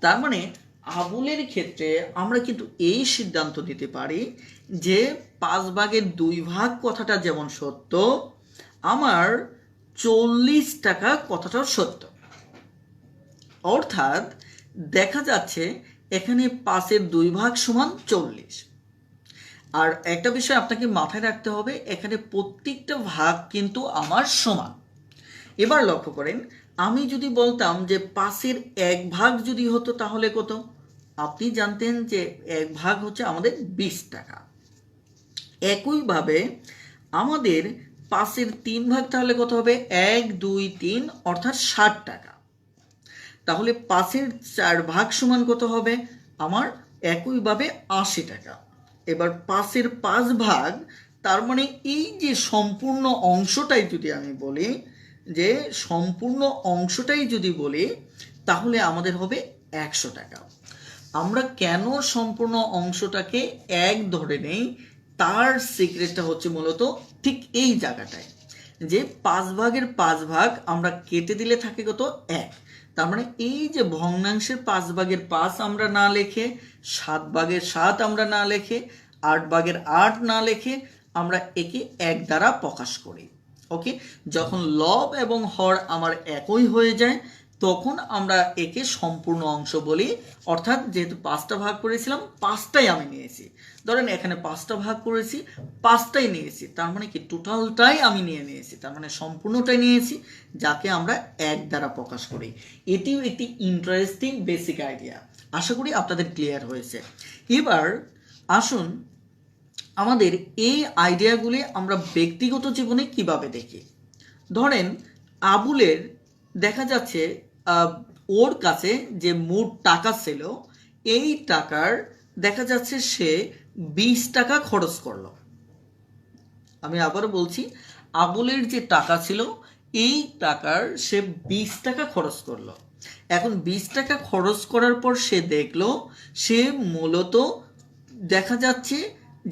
তার মানে আবুলের ক্ষেত্রে আমরা কিন্তু এই সিদ্ধান্ত নিতে পারি যে 5 ভাগের 2 ভাগ কথাটা যেমন সত্য, আমার 40 টাকা কথাটাও সত্য। অর্থাৎ দেখা যাচ্ছে এখানে 5-এর 2 ভাগ সমান 40। আর একটা বিষয় আপনাকে মাথায় রাখতে হবে, এখানে প্রত্যেকটা ভাগ কিন্তু আমার সমান। এবার লক্ষ্য করেন, আমি যদি বলতাম যে 5-এর 1 ভাগ যদি হতো তাহলে কত? আপনি জানতেন যে 1 ভাগ হচ্ছে আমাদের 20 টাকা। একইভাবে আমাদের 5-এর 3 ভাগ তাহলে কত হবে? 1 2 3, অর্থাৎ 60 টাকা। তাহলে 5-এর 4 ভাগ সমান কত হবে? আমার একইভাবে 80 টাকা। এবার 5-এর 5 ভাগ, তার মানে এই যে সম্পূর্ণ অংশটাই যদি আমি বলি, যে সম্পূর্ণ অংশটাই যদি বলি তাহলে আমাদের হবে 100 টাকা। আমরা কেন সম্পূর্ণ অংশটাকে এক ধরে নেই, তার সিক্রেটটা হচ্ছে মূলত ঠিক এই জায়গাটায়, যে 5/5 আমরা কেটে দিলে থাকে কত 1। তার মানে এই যে ভগ্নাংশের 5/5 আমরা না লিখে, 7/7 আমরা না লিখে, 8/8 না লিখে আমরা একে 1 দ্বারা প্রকাশ করি। ওকে, যখন লব এবং হর আমার একই হয়ে যায় তখন আমরা একে সম্পূর্ণ অংশ বলি। অর্থাৎ যেহেতু 5টা ভাগ করেছিলাম 5টাই আমি নিয়েছি, ধরেন এখানে 5টা ভাগ করেছি 5টাই নিয়েছি, তার মানে কি টোটালটাই আমি নিয়েছি, তার মানে সম্পূর্ণটাই নিয়েছি, যাকে আমরা 1 দ্বারা প্রকাশ করি। এটিও একটি ইন্টারেস্টিং বেসিক আইডিয়া, আশা করি আপনাদের ক্লিয়ার হয়েছে। এবার আসুন আমাদের এই আইডিয়াগুলি আমরা ব্যক্তিগত জীবনে কিভাবে দেখি। ধরেন আবুলের দেখা যাচ্ছে ওর কাছে যে মোট টাকা ছিল, এই টাকার দেখা যাচ্ছে সে 20 টাকা খরচ করলো। আমি আবারও বলছি, আবুলের যে টাকা ছিল এই টাকার সে 20 টাকা খরচ করলো। এখন 20 টাকা খরচ করার পর সে দেখলো সে মূলত দেখা যাচ্ছে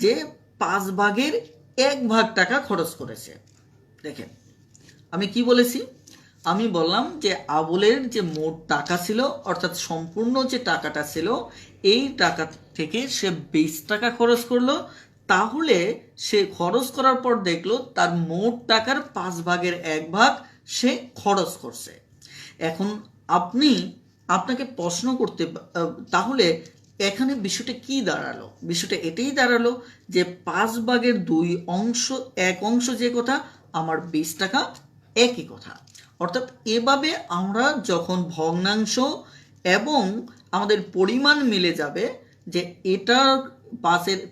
যে 5/1 টাকা খরচ করেছে। দেখেন আমি কি বলেছি, আমি বললাম যে আবুলের যে মোট টাকা ছিল অর্থাৎ সম্পূর্ণ যে টাকাটা ছিল এই টাকা থেকে সে 20 টাকা খরচ করলো। তাহলে সে খরচ করার পর দেখলো তার মোট টাকার 5/1 সে খরচ করছে। এখন আপনাকে প্রশ্ন করতে, তাহলে এখানে বিষয়টা কি দাঁড়ালো, বিষয়টা এটাই দাঁড়ালো যে 5/2 অংশ 1 অংশ যে কথা, আমার 20 টাকা একই কথা। অর্থাৎ এভাবে আমরা যখন ভগ্নাংশ এবং আমাদের পরিমাণ মিলে যাবে যে এটা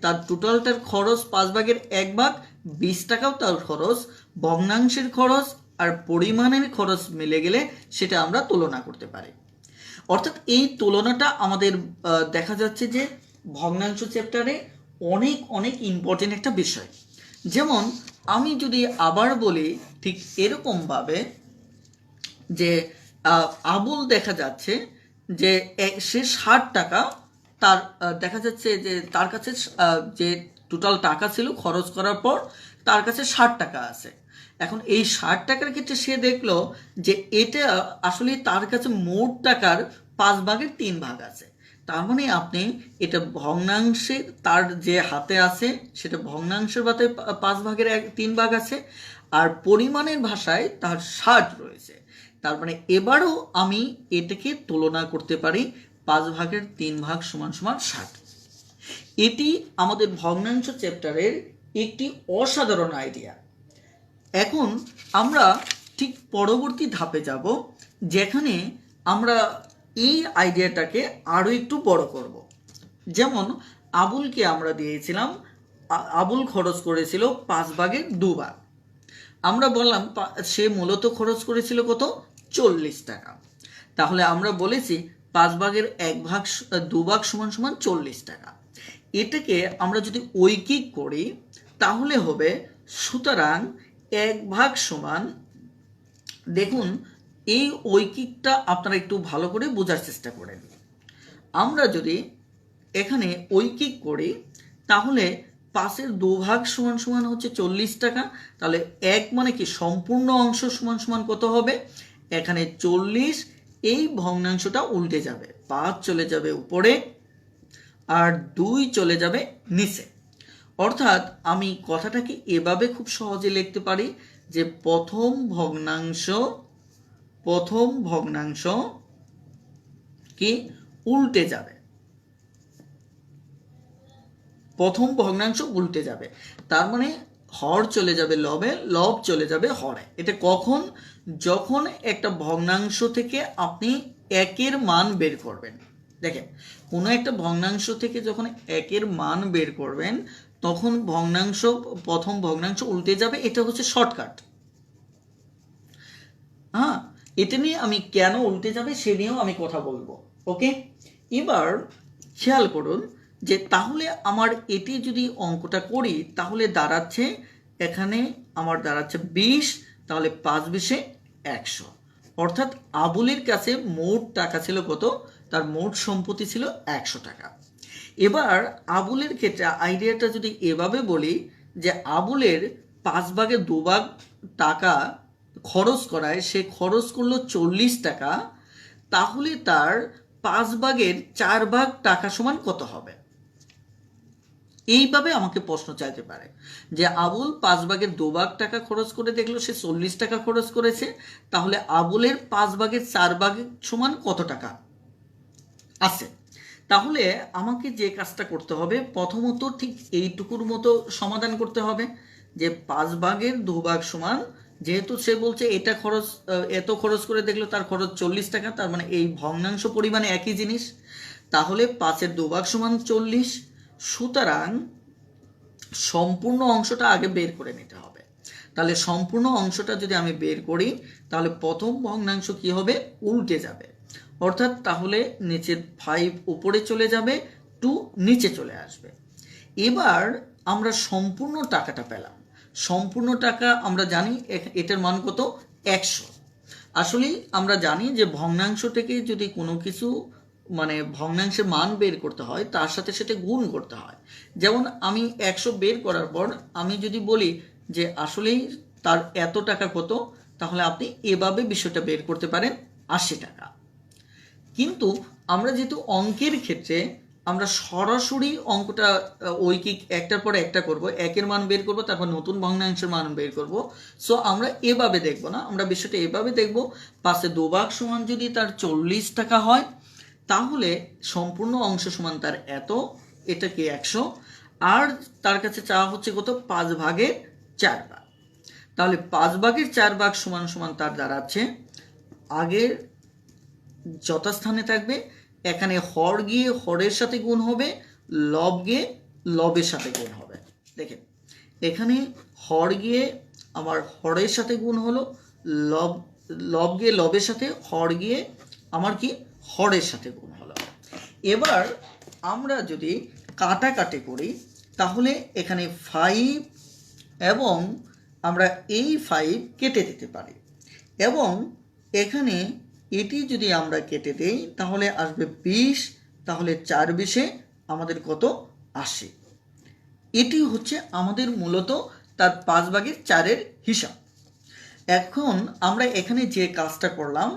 তার টোটালটার খরচ 5/1, 20 টাকাও তার খরচ, ভগ্নাংশের খরচ আর পরিমাণের খরচ মিলে গেলে সেটা আমরা তুলনা করতে পারি। অর্থাৎ এই তুলনাটা আমাদের দেখা যাচ্ছে যে ভগ্নাংশ চ্যাপ্টারে অনেক অনেক ইম্পর্টেন্ট একটা বিষয়। যেমন আমি যদি আবার বলি ঠিক এরকমভাবে যে আবুল দেখা যাচ্ছে যে সে 60 টাকা তার দেখা যাচ্ছে যে তার কাছে যে টোটাল টাকা ছিল খরচ করার পর তার কাছে 60 টাকা আছে। এখন এই 60 টাকার ক্ষেত্রে সে দেখলো যে এটা আসলে তার কাছে মোট টাকার 5/3 আছে। তার মানে আপনি এটা ভগ্নাংশে তার যে হাতে আছে সেটা ভগ্নাংশের বাতে 5/3 আছে, আর পরিমাণের ভাষায় তার 60 রয়েছে। তার মানে এবারও আমি এটাকে তুলনা করতে পারি 5/3 = 60। এটি আমাদের ভগ্নাংশ চ্যাপ্টারের একটি অসাধারণ আইডিয়া। এখন আমরা ঠিক পরবর্তী ধাপে যাব, যেখানে আমরা এই আইডিয়াটাকে আরও একটু বড় করব। যেমন আবুলকে আমরা দিয়েছিলাম, আবুল খরচ করেছিল 5/2। আমরা বললাম সে মূলত খরচ করেছিল কত, 40 টাকা। তাহলে আমরা বলেছি 5/2 = 40 টাকা। এটাকে আমরা যদি ঐকিক করি তাহলে হবে, সুতরাং 1 সমান, দেখুন এই ঐকিকটা আপনারা একটু ভালো করে বোঝার চেষ্টা করেন। আমরা যদি এখানে ঐকিক করি তাহলে 5/2 হচ্ছে 40 টাকা। তাহলে 1 মানে কি সম্পূর্ণ অংশ সমান কত হবে, এখানে 40, এই ভগ্নাংশটা উল্টে যাবে, 5 চলে যাবে উপরে আর 2 চলে যাবে নিচে। অর্থাৎ আমি কথাটাকে এভাবে খুব সহজে লিখতে পারি যে প্রথম ভগ্নাংশ কি উল্টে যাবে, প্রথম ভগ্নাংশ উল্টে যাবে। তার মানে হর চলে যাবে লবে, লব চলে যাবে হরে। এটা কখন, যখন একটা ভগ্নাংশ থেকে আপনি 1-এর মান বের করবেন। দেখেন কোনো একটা ভগ্নাংশ থেকে যখন 1-এর মান বের করবেন তখন প্রথম ভগ্নাংশ উল্টে যাবে। এটা হচ্ছে শর্টকাট। হ্যাঁ, এটা নিয়ে আমি কেন উল্টে যাবে সে নিয়েও আমি কথা বলবো। ওকে, এবার খেয়াল করুন যে তাহলে আমার এটি যদি অঙ্কটা করি তাহলে দাঁড়াচ্ছে, এখানে আমার দাঁড়াচ্ছে 20, তাহলে 5 × 20 = 100। অর্থাৎ আবুলের কাছে মোট টাকা ছিল কত, তার মোট সম্পত্তি ছিল 100 টাকা। এবার আবুলের ক্ষেত্রে আইডিয়াটা যদি এভাবে বলি যে আবুলের 5 ভাগের 2 ভাগ টাকা খরচ করায়, সে খরচ করলো 40 টাকা, তাহলে তার 5 ভাগের 4 ভাগ টাকা সমান কত হবে? এইভাবে আমাকে প্রশ্ন চাইতে পারে যে আবুল 5 ভাগের 2 ভাগ টাকা খরচ করে দেখলো সে 40 টাকা খরচ করেছে, তাহলে আবুলের 5 ভাগের 4 ভাগ সমান কত টাকা আছে? তাহলে আমাকে যে কাজটা করতে হবে, প্রথমত ঠিক এইটুকুর মতো সমাধান করতে হবে যে 5 ভাগের 2 ভাগ সমান, যেহেতু সে বলছে এটা খরচ এত খরচ করে দেখলো তার খরচ 40 টাকা, তার মানে এই ভগ্নাংশ পরিমাণে একই জিনিস, তাহলে 5-এর 2 ভাগ সমান 40। সুতরাং সম্পূর্ণ অংশটা আগে বের করে নিতে হবে। তাহলে সম্পূর্ণ অংশটা যদি আমি বের করি তাহলে প্রথম ভগ্নাংশ কি হবে, উল্টে যাবে, অর্থাৎ তাহলে নিচের 5 উপরে চলে যাবে, 2 নিচে চলে আসবে। এবার আমরা সম্পূর্ণ টাকাটা পেলাম। সম্পূর্ণ টাকা আমরা জানি এটার মান কত, 100। আসলে আমরা জানি যে ভগ্নাংশ থেকে যদি কোনো কিছু মানে ভগ্নাংশের মান বের করতে হয় তার সাথে সেটা গুণ করতে হয়। যেমন আমি 100 বের করার পর আমি যদি বলি যে আসলেই তার এত টাকা কত, তাহলে আপনি এভাবে বিষয়টা বের করতে পারেন, 80 টাকা। কিন্তু আমরা যেহেতু অঙ্কের ক্ষেত্রে আমরা সরাসরি অঙ্কটা ঐকিক একটার পর একটা করব, একের মান বের করব, তারপর নতুন ভগ্নাংশের মান বের করব। সো আমরা এভাবে দেখব না, আমরা বিষয়টা এভাবে দেখব, 5-এর 2 ভাগ সমান যদি তার 40 টাকা হয় তাহলে সম্পূর্ণ অংশ সমান তার এত, এটা কি 100, আর তার কাছে চাওয়া হচ্ছে কত, 5 ভাগের 4 ভাগ। তাহলে 5 ভাগের 4 ভাগ সমান সমান তার দাঁড়াচ্ছে, আগের যথাস্থানে থাকবে, এখানে হর গিয়ে হরের সাথে গুণ হবে, লব গিয়ে লবের সাথে গুণ হবে। দেখেন এখানে হর গিয়ে আমার হরের সাথে গুণ হলো, লব গিয়ে লবের সাথে, হর গিয়ে আমার কি হরের সাথে গুণ হলো। এবার আমরা যদি কাটাকাটি করি তাহলে এখানে 5 এবং আমরা এই 5 কেটে দিতে পারি, এবং এখানে এটি যদি আমরা কেটে দেই তাহলে আসবে 20, তাহলে 4-20 আমাদের কত, 80। এটি হচ্ছে আমাদের মূলত তার 5 ভাগের 4-এর হিসাব। এখন আমরা এখানে যে কাজটা করলাম,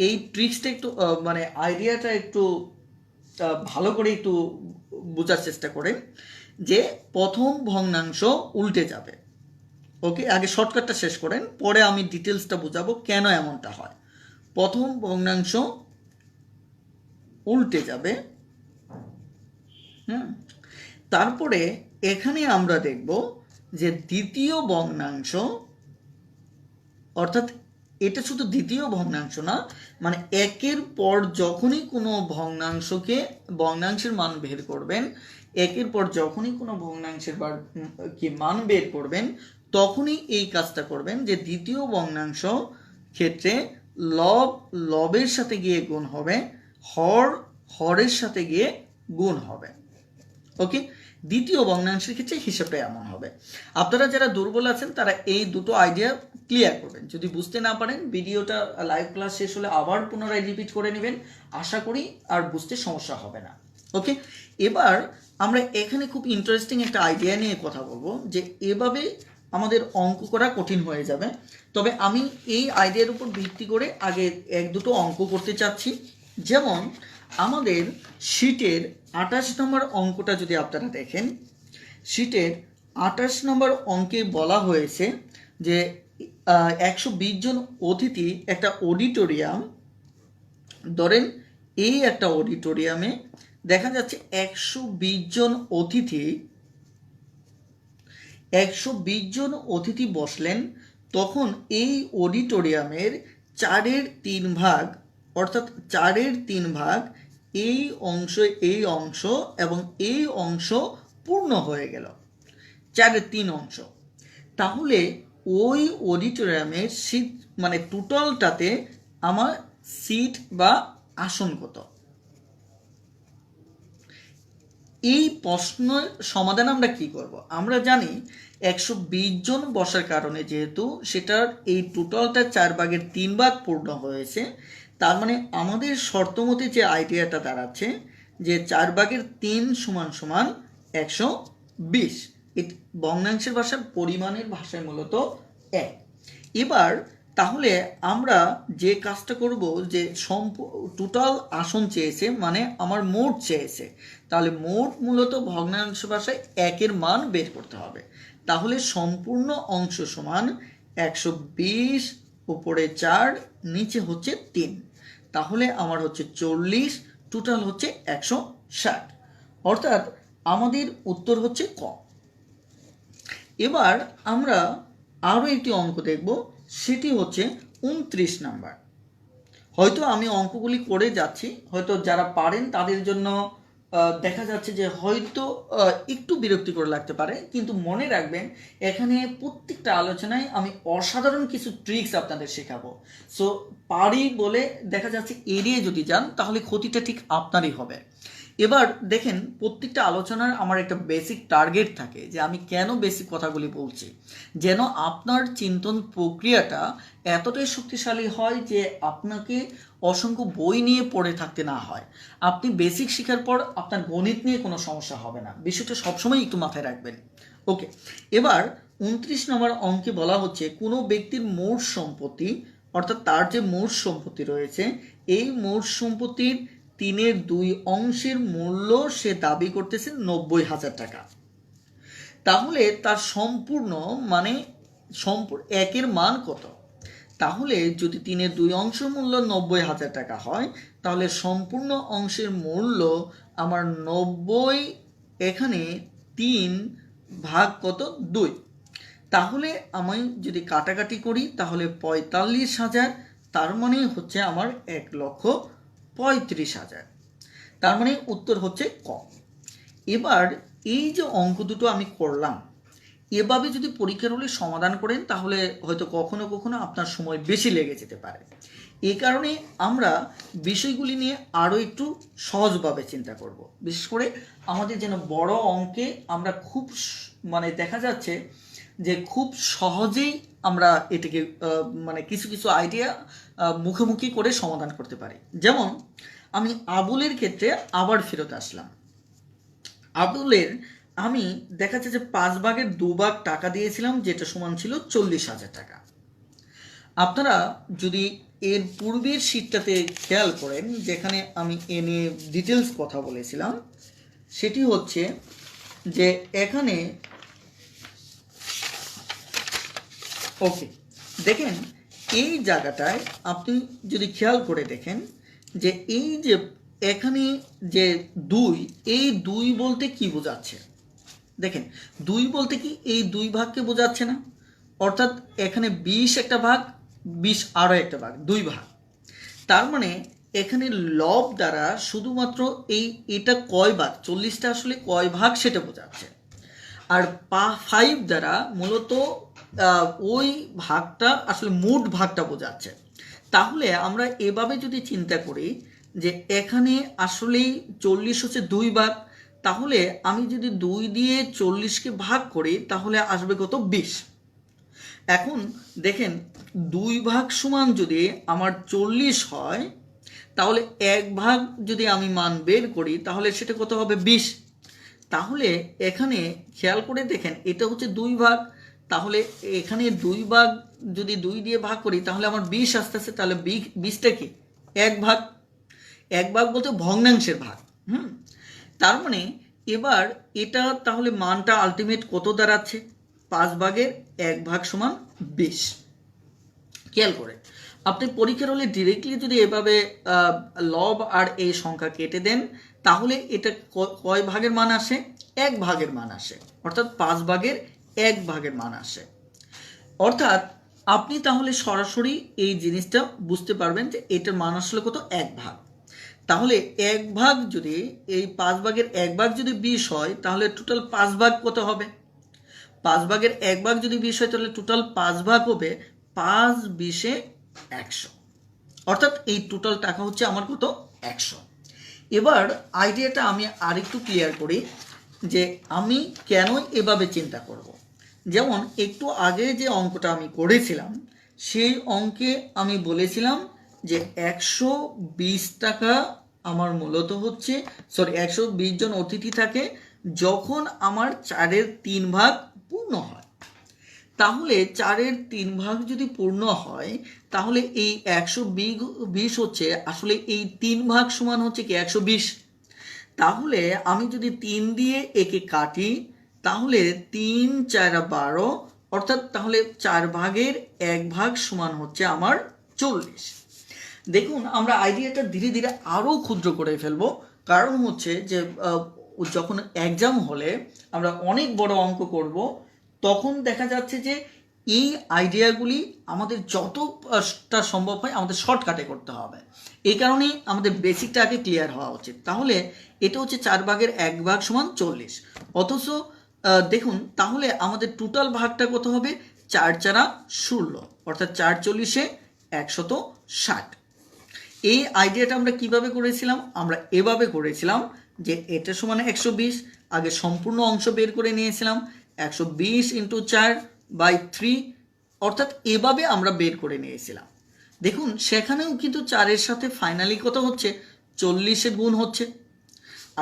এই ট্রিক্সটা একটু মানে আইডিয়াটা একটু ভালো করে একটু বোঝার চেষ্টা করেন যে প্রথম ভগ্নাংশ উল্টে যাবে। ওকে, আগে শর্টকাটটা শেষ করেন, পরে আমি ডিটেলসটা বোঝাবো কেন এমনটা হয়। প্রথম ভগ্নাংশ উল্টে যাবে, তারপরে এখানে আমরা দেখব যে দ্বিতীয় ভগ্নাংশ, অর্থাৎ এটা শুধু দ্বিতীয় ভগ্নাংশ না, মানে একের পর যখনই কোনো ভগ্নাংশের মান বের করবেন, একের পর যখনই কোনো ভগ্নাংশের মান বের করবেন তখনই এই কাজটা করবেন যে দ্বিতীয় ভগ্নাংশ ক্ষেত্রে লবের সাথে গিয়ে গুণ হবে, হরের সাথে গিয়ে গুণ হবে। ওকে, দ্বিতীয় ভগ্নাংশের ক্ষেত্রে হিসাবটা এমন হবে। আপনারা যারা দুর্বল আছেন তারা এই দুটো আইডিয়া ক্লিয়ার করবেন। যদি বুঝতে না পারেন ভিডিওটা লাইভ ক্লাস শেষ হলে আবার পুনরায় রিপিট করে নেবেন, আশা করি আর বুঝতে সমস্যা হবে না। ওকে, এবার আমরা এখানে খুব ইন্টারেস্টিং একটা আইডিয়া নিয়ে কথা বলবো যে এভাবে আমাদের অঙ্ক করা কঠিন হয়ে যাবে, তবে আমি এই আইডিয়ার উপর ভিত্তি করে আগে 1-2টো অঙ্ক করতে চাচ্ছি। যেমন আমাদের শীটের 28 নম্বর অঙ্কটা যদি আপনারা দেখেন, শীটের 28 নম্বর অঙ্কে বলা হয়েছে যে 120 জন অতিথি একটা অডিটোরিয়াম, ধরেন এই একটা অডিটোরিয়ামে দেখা যাচ্ছে 120 জন অতিথি বসলেন, তখন এই অডিটোরিয়ামের 4-এর 3 ভাগ, অর্থাৎ 4-এর 3 ভাগ এই অংশ এবং এই অংশ পূর্ণ হয়ে গেল, 4-এর 3 অংশ। তাহলে ওই অডিটোরিয়ামের সিট মানে টোটালটাতে আমার সিট বা আসন কত? এই প্রশ্নের সমাধান আমরা কি করব? আমরা জানি 120 জন বসার কারণে যেহেতু সেটার এই টোটালটা 4/3 পূর্ণ হয়েছে, তার মানে আমাদের শর্তমতে যে আইডিয়াটা দাঁড়াচ্ছে যে 4/3 সমান সমান 120। ভগ্নাংশের ভাষায় পরিমাণের ভাষায় মূলত 1। এবার তাহলে আমরা যে কাজটা করব যে টোটাল আসন চেয়েছে মানে আমার মোট চেয়েছে, তাহলে মোট মূলত ভগ্নাংশ ভাষায় 1-এর মান বের করতে হবে। তাহলে সম্পূর্ণ অংশ সমান 120 উপরে 4 নিচে হচ্ছে 3, তাহলে আমার হচ্ছে 40, টোটাল হচ্ছে 160, অর্থাৎ আমাদের উত্তর হচ্ছে ক। এবার আমরা আরও একটি অঙ্ক দেখব, সেটি হচ্ছে 29 নাম্বার। হয়তো আমি অঙ্কগুলি করে যাচ্ছি, হয়তো যারা পারেন তাদের জন্য দেখা যাচ্ছে যে হয়তো একটু বিরক্তিকর লাগতে পারে, কিন্তু মনে রাখবেন এখানে প্রত্যেকটা আলোচনায় আমি অসাধারণ কিছু ট্রিক্স আপনাদের শেখাবো। সো পারি বলে দেখা যাচ্ছে এড়িয়ে যদি যান তাহলে ক্ষতিটা ঠিক আপনারই হবে। এবার দেখেন প্রত্যেকটা আলোচনার আমার একটা বেসিক টার্গেট থাকে যে আমি কেন বেসিক কথাগুলি বলছি, যেন আপনার চিন্তন প্রক্রিয়াটা এতটাই শক্তিশালী হয় যে আপনাকে অসংখ্য বই নিয়ে পড়ে থাকতে না হয়। আপনি বেসিক শেখার পর আপনার গণিত নিয়ে কোনো সমস্যা হবে না, বিষয়টা সবসময় একটু মাথায় রাখবেন। ওকে, এবার 29 নম্বর অঙ্কে বলা হচ্ছে কোনো ব্যক্তির মোট সম্পত্তি, অর্থাৎ তার যে মোট সম্পত্তি রয়েছে এই মোট সম্পত্তির 3/2 অংশের মূল্য সে দাবি করতেছে 90,000 টাকা। তাহলে তার সম্পূর্ণ মানে 1-এর মান কত? তাহলে যদি 3/2 অংশ মূল্য 90,000 টাকা হয়, তাহলে সম্পূর্ণ অংশের মূল্য আমার 90, এখানে 3 ভাগ কত 2, তাহলে আমি যদি কাটাকাটি করি তাহলে 45,000, তার মানে হচ্ছে আমার 1,35,000, তার মানে উত্তর হচ্ছে ক। এবার এই যে অঙ্ক দুটো আমি করলাম এভাবে যদি পরীক্ষার হলে সমাধান করেন তাহলে হয়তো কখনো কখনো আপনার সময় বেশি লেগে যেতে পারে। এই কারণে আমরা বিষয়গুলি নিয়ে আরও একটু সহজভাবে চিন্তা করব। বিশেষ করে আমাদের যেন বড় অঙ্কে আমরা খুব মানে দেখা যাচ্ছে যে খুব সহজেই আমরা এটাকে মানে কিছু কিছু আইডিয়া মুখোমুখি করে সমাধান করতে পারি। যেমন আমি আবুলের ক্ষেত্রে আবার ফেরত আসলাম। আবুলের আমি দেখা যাচ্ছে যে 5/2 টাকা দিয়েছিলাম, যেটা সমান ছিল 40,000 টাকা। আপনারা যদি এর পূর্বের শীটটাতে খেয়াল করেন যেখানে আমি এ নিয়ে ডিটেলস কথা বলেছিলাম, সেটি হচ্ছে যে এখানে ওকে দেখেন এই জায়গাটায় আপনি যদি খেয়াল করে দেখেন যে এই যে এখানে যে 2, এই 2 বলতে কি বোঝাচ্ছে? দেখেন 2 বলতে কি এই 2 ভাগকে বোঝাচ্ছে না, অর্থাৎ এখানে 20 একটা ভাগ, 20 আরও একটা ভাগ, 2 ভাগ। তার মানে এখানে লব দ্বারা শুধুমাত্র এটা কয় ভাগ, 40টা আসলে কয় ভাগ সেটা বোঝাচ্ছে। আর 5 দ্বারা মূলত ওই ভাগটা আসলে মোট ভাগটা বোঝাচ্ছে। তাহলে আমরা এভাবে যদি চিন্তা করি যে এখানে আসলেই 40 হচ্ছে 2 ভাগ, তাহলে আমি যদি 2 দিয়ে 40কে ভাগ করি তাহলে আসবে কত 20। এখন দেখেন 2 ভাগ সমান যদি আমার 40 হয়, তাহলে 1 ভাগ যদি আমি মান বের করি তাহলে সেটা কত হবে 20। তাহলে এখানে খেয়াল করে দেখেন এটা হচ্ছে 2 ভাগ, তাহলে এখানে 2 ভাগ যদি 2 দিয়ে ভাগ করি তাহলে আমার 20 আসতে আসতে, তাহলে 20টা কি 1 ভাগ। 1 ভাগ বলতে ভগ্নাংশের ভাগ। তার মানে এবার এটা তাহলে মানটা আলটিমেট কত দাঁড়াচ্ছে? 5/1 ভাগ সমান 20। খেয়াল করে আপনি পরীক্ষার হলে ডিরেক্টলি যদি এভাবে লব আর এই সংখ্যা কেটে দেন তাহলে এটা কয় ভাগের মান আসে? 1 ভাগের মান আসে, অর্থাৎ 5/1 ভাগের মান আসে। অর্থাৎ আপনি তাহলে সরাসরি এই জিনিসটা বুঝতে পারবেন যে এটার মান আসলে কত 1 ভাগ। তাহলে 1 ভাগ যদি এই 5/1 ভাগ যদি 20 হয় তাহলে টোটাল 5 ভাগ কত হবে? 5/1 ভাগ যদি 20 হয় তাহলে টোটাল 5 ভাগ হবে 5 20 100, অর্থাৎ এই টোটাল টাকা হচ্ছে আমার কত 100। এবার আইডিয়াটা আমি আরেকটু ক্লিয়ার করি যে আমি কেন এভাবে চিন্তা করব। যেমন একটু আগে যে অঙ্কটা আমি করেছিলাম সেই অঙ্কে আমি বলেছিলাম যে 120 টাকা আমার মূলত হচ্ছে 120 জন অতিথি থাকে যখন আমার 4-এর 3 ভাগ পূর্ণ হয়। তাহলে 4-এর 3 ভাগ যদি পূর্ণ হয় তাহলে এই 120 হচ্ছে আসলে এই 3 ভাগ সমান হচ্ছে কি 120। তাহলে আমি যদি 3 দিয়ে একে কাটি তাহলে 3 4 12, অর্থাৎ তাহলে 4 ভাগের 1 ভাগ সমান হচ্ছে আমার 40। দেখুন আমরা আইডিয়াটা ধীরে ধীরে আরও ক্ষুদ্র করে ফেলবো, কারণ হচ্ছে যে যখন এক্সাম হলে আমরা অনেক বড় অঙ্ক করব তখন দেখা যাচ্ছে যে এই আইডিয়াগুলি আমাদের যতটা সম্ভব হয় আমাদের শর্টকাটে করতে হবে। এই কারণেই আমাদের বেসিকটা আগে ক্লিয়ার হওয়া উচিত। তাহলে এটা হচ্ছে 4 ভাগের 1 ভাগ সমান 40। অথচ দেখুন তাহলে আমাদের টোটাল ভাগটা কত হবে 4 4 16, অর্থাৎ 4 40-এ 160। এই আইডিয়াটা আমরা কিভাবে করেছিলাম, আমরা এভাবে করেছিলাম যে এটা সমান 120, আগে সম্পূর্ণ অংশ বের করে নিয়েছিলাম 120 × 4/3, অর্থাৎ এভাবে আমরা বের করে নিয়েছিলাম। দেখুন সেখানেও কিন্তু 4-এর সাথে ফাইনালি কত হচ্ছে 40-এর গুণ হচ্ছে।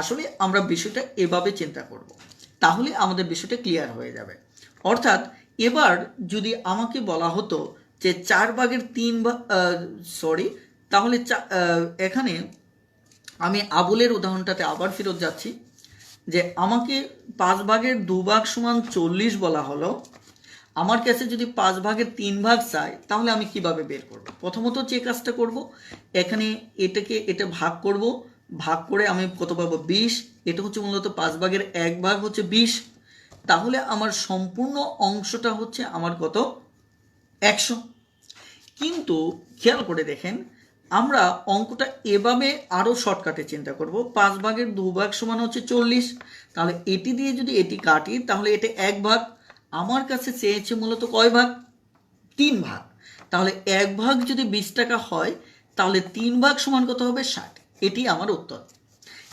আসলে আমরা বিষয়টা এভাবে চিন্তা করব, তাহলে আমাদের বিষয়টা ক্লিয়ার হয়ে যাবে। অর্থাৎ এবার যদি আমাকে বলা হতো যে 4 ভাগের 3 ভাগ, তাহলে এখানে আমি আবুলের উদাহরণটাতে আবার ফেরত যাচ্ছি যে আমাকে 5 ভাগের 2 ভাগ সমান 40 বলা হলো। আমার কাছে যদি 5 ভাগের 3 ভাগ চাই তাহলে আমি কিভাবে বের করব? প্রথমত যে কাজটা করব, এখানে এটা ভাগ করব, ভাগ করে আমি কত পাবো 20। এটা হচ্ছে মূলত 5 ভাগের 1 ভাগ হচ্ছে 20। তাহলে আমার সম্পূর্ণ অংশটা হচ্ছে আমার কত 100। কিন্তু খেয়াল করে দেখেন আমরা অঙ্কটা এভাবে আরও শর্টকাটে চিন্তা করব। 5 ভাগের 2 ভাগ সমান হচ্ছে 40। তাহলে এটি দিয়ে যদি এটি কাটি তাহলে এটা 1 ভাগ। আমার কাছে চেয়েছে মূলত কয় ভাগ 3 ভাগ। তাহলে 1 ভাগ যদি 20 টাকা হয় তাহলে 3 ভাগ সমান কত হবে 60। এটি আমার উত্তর।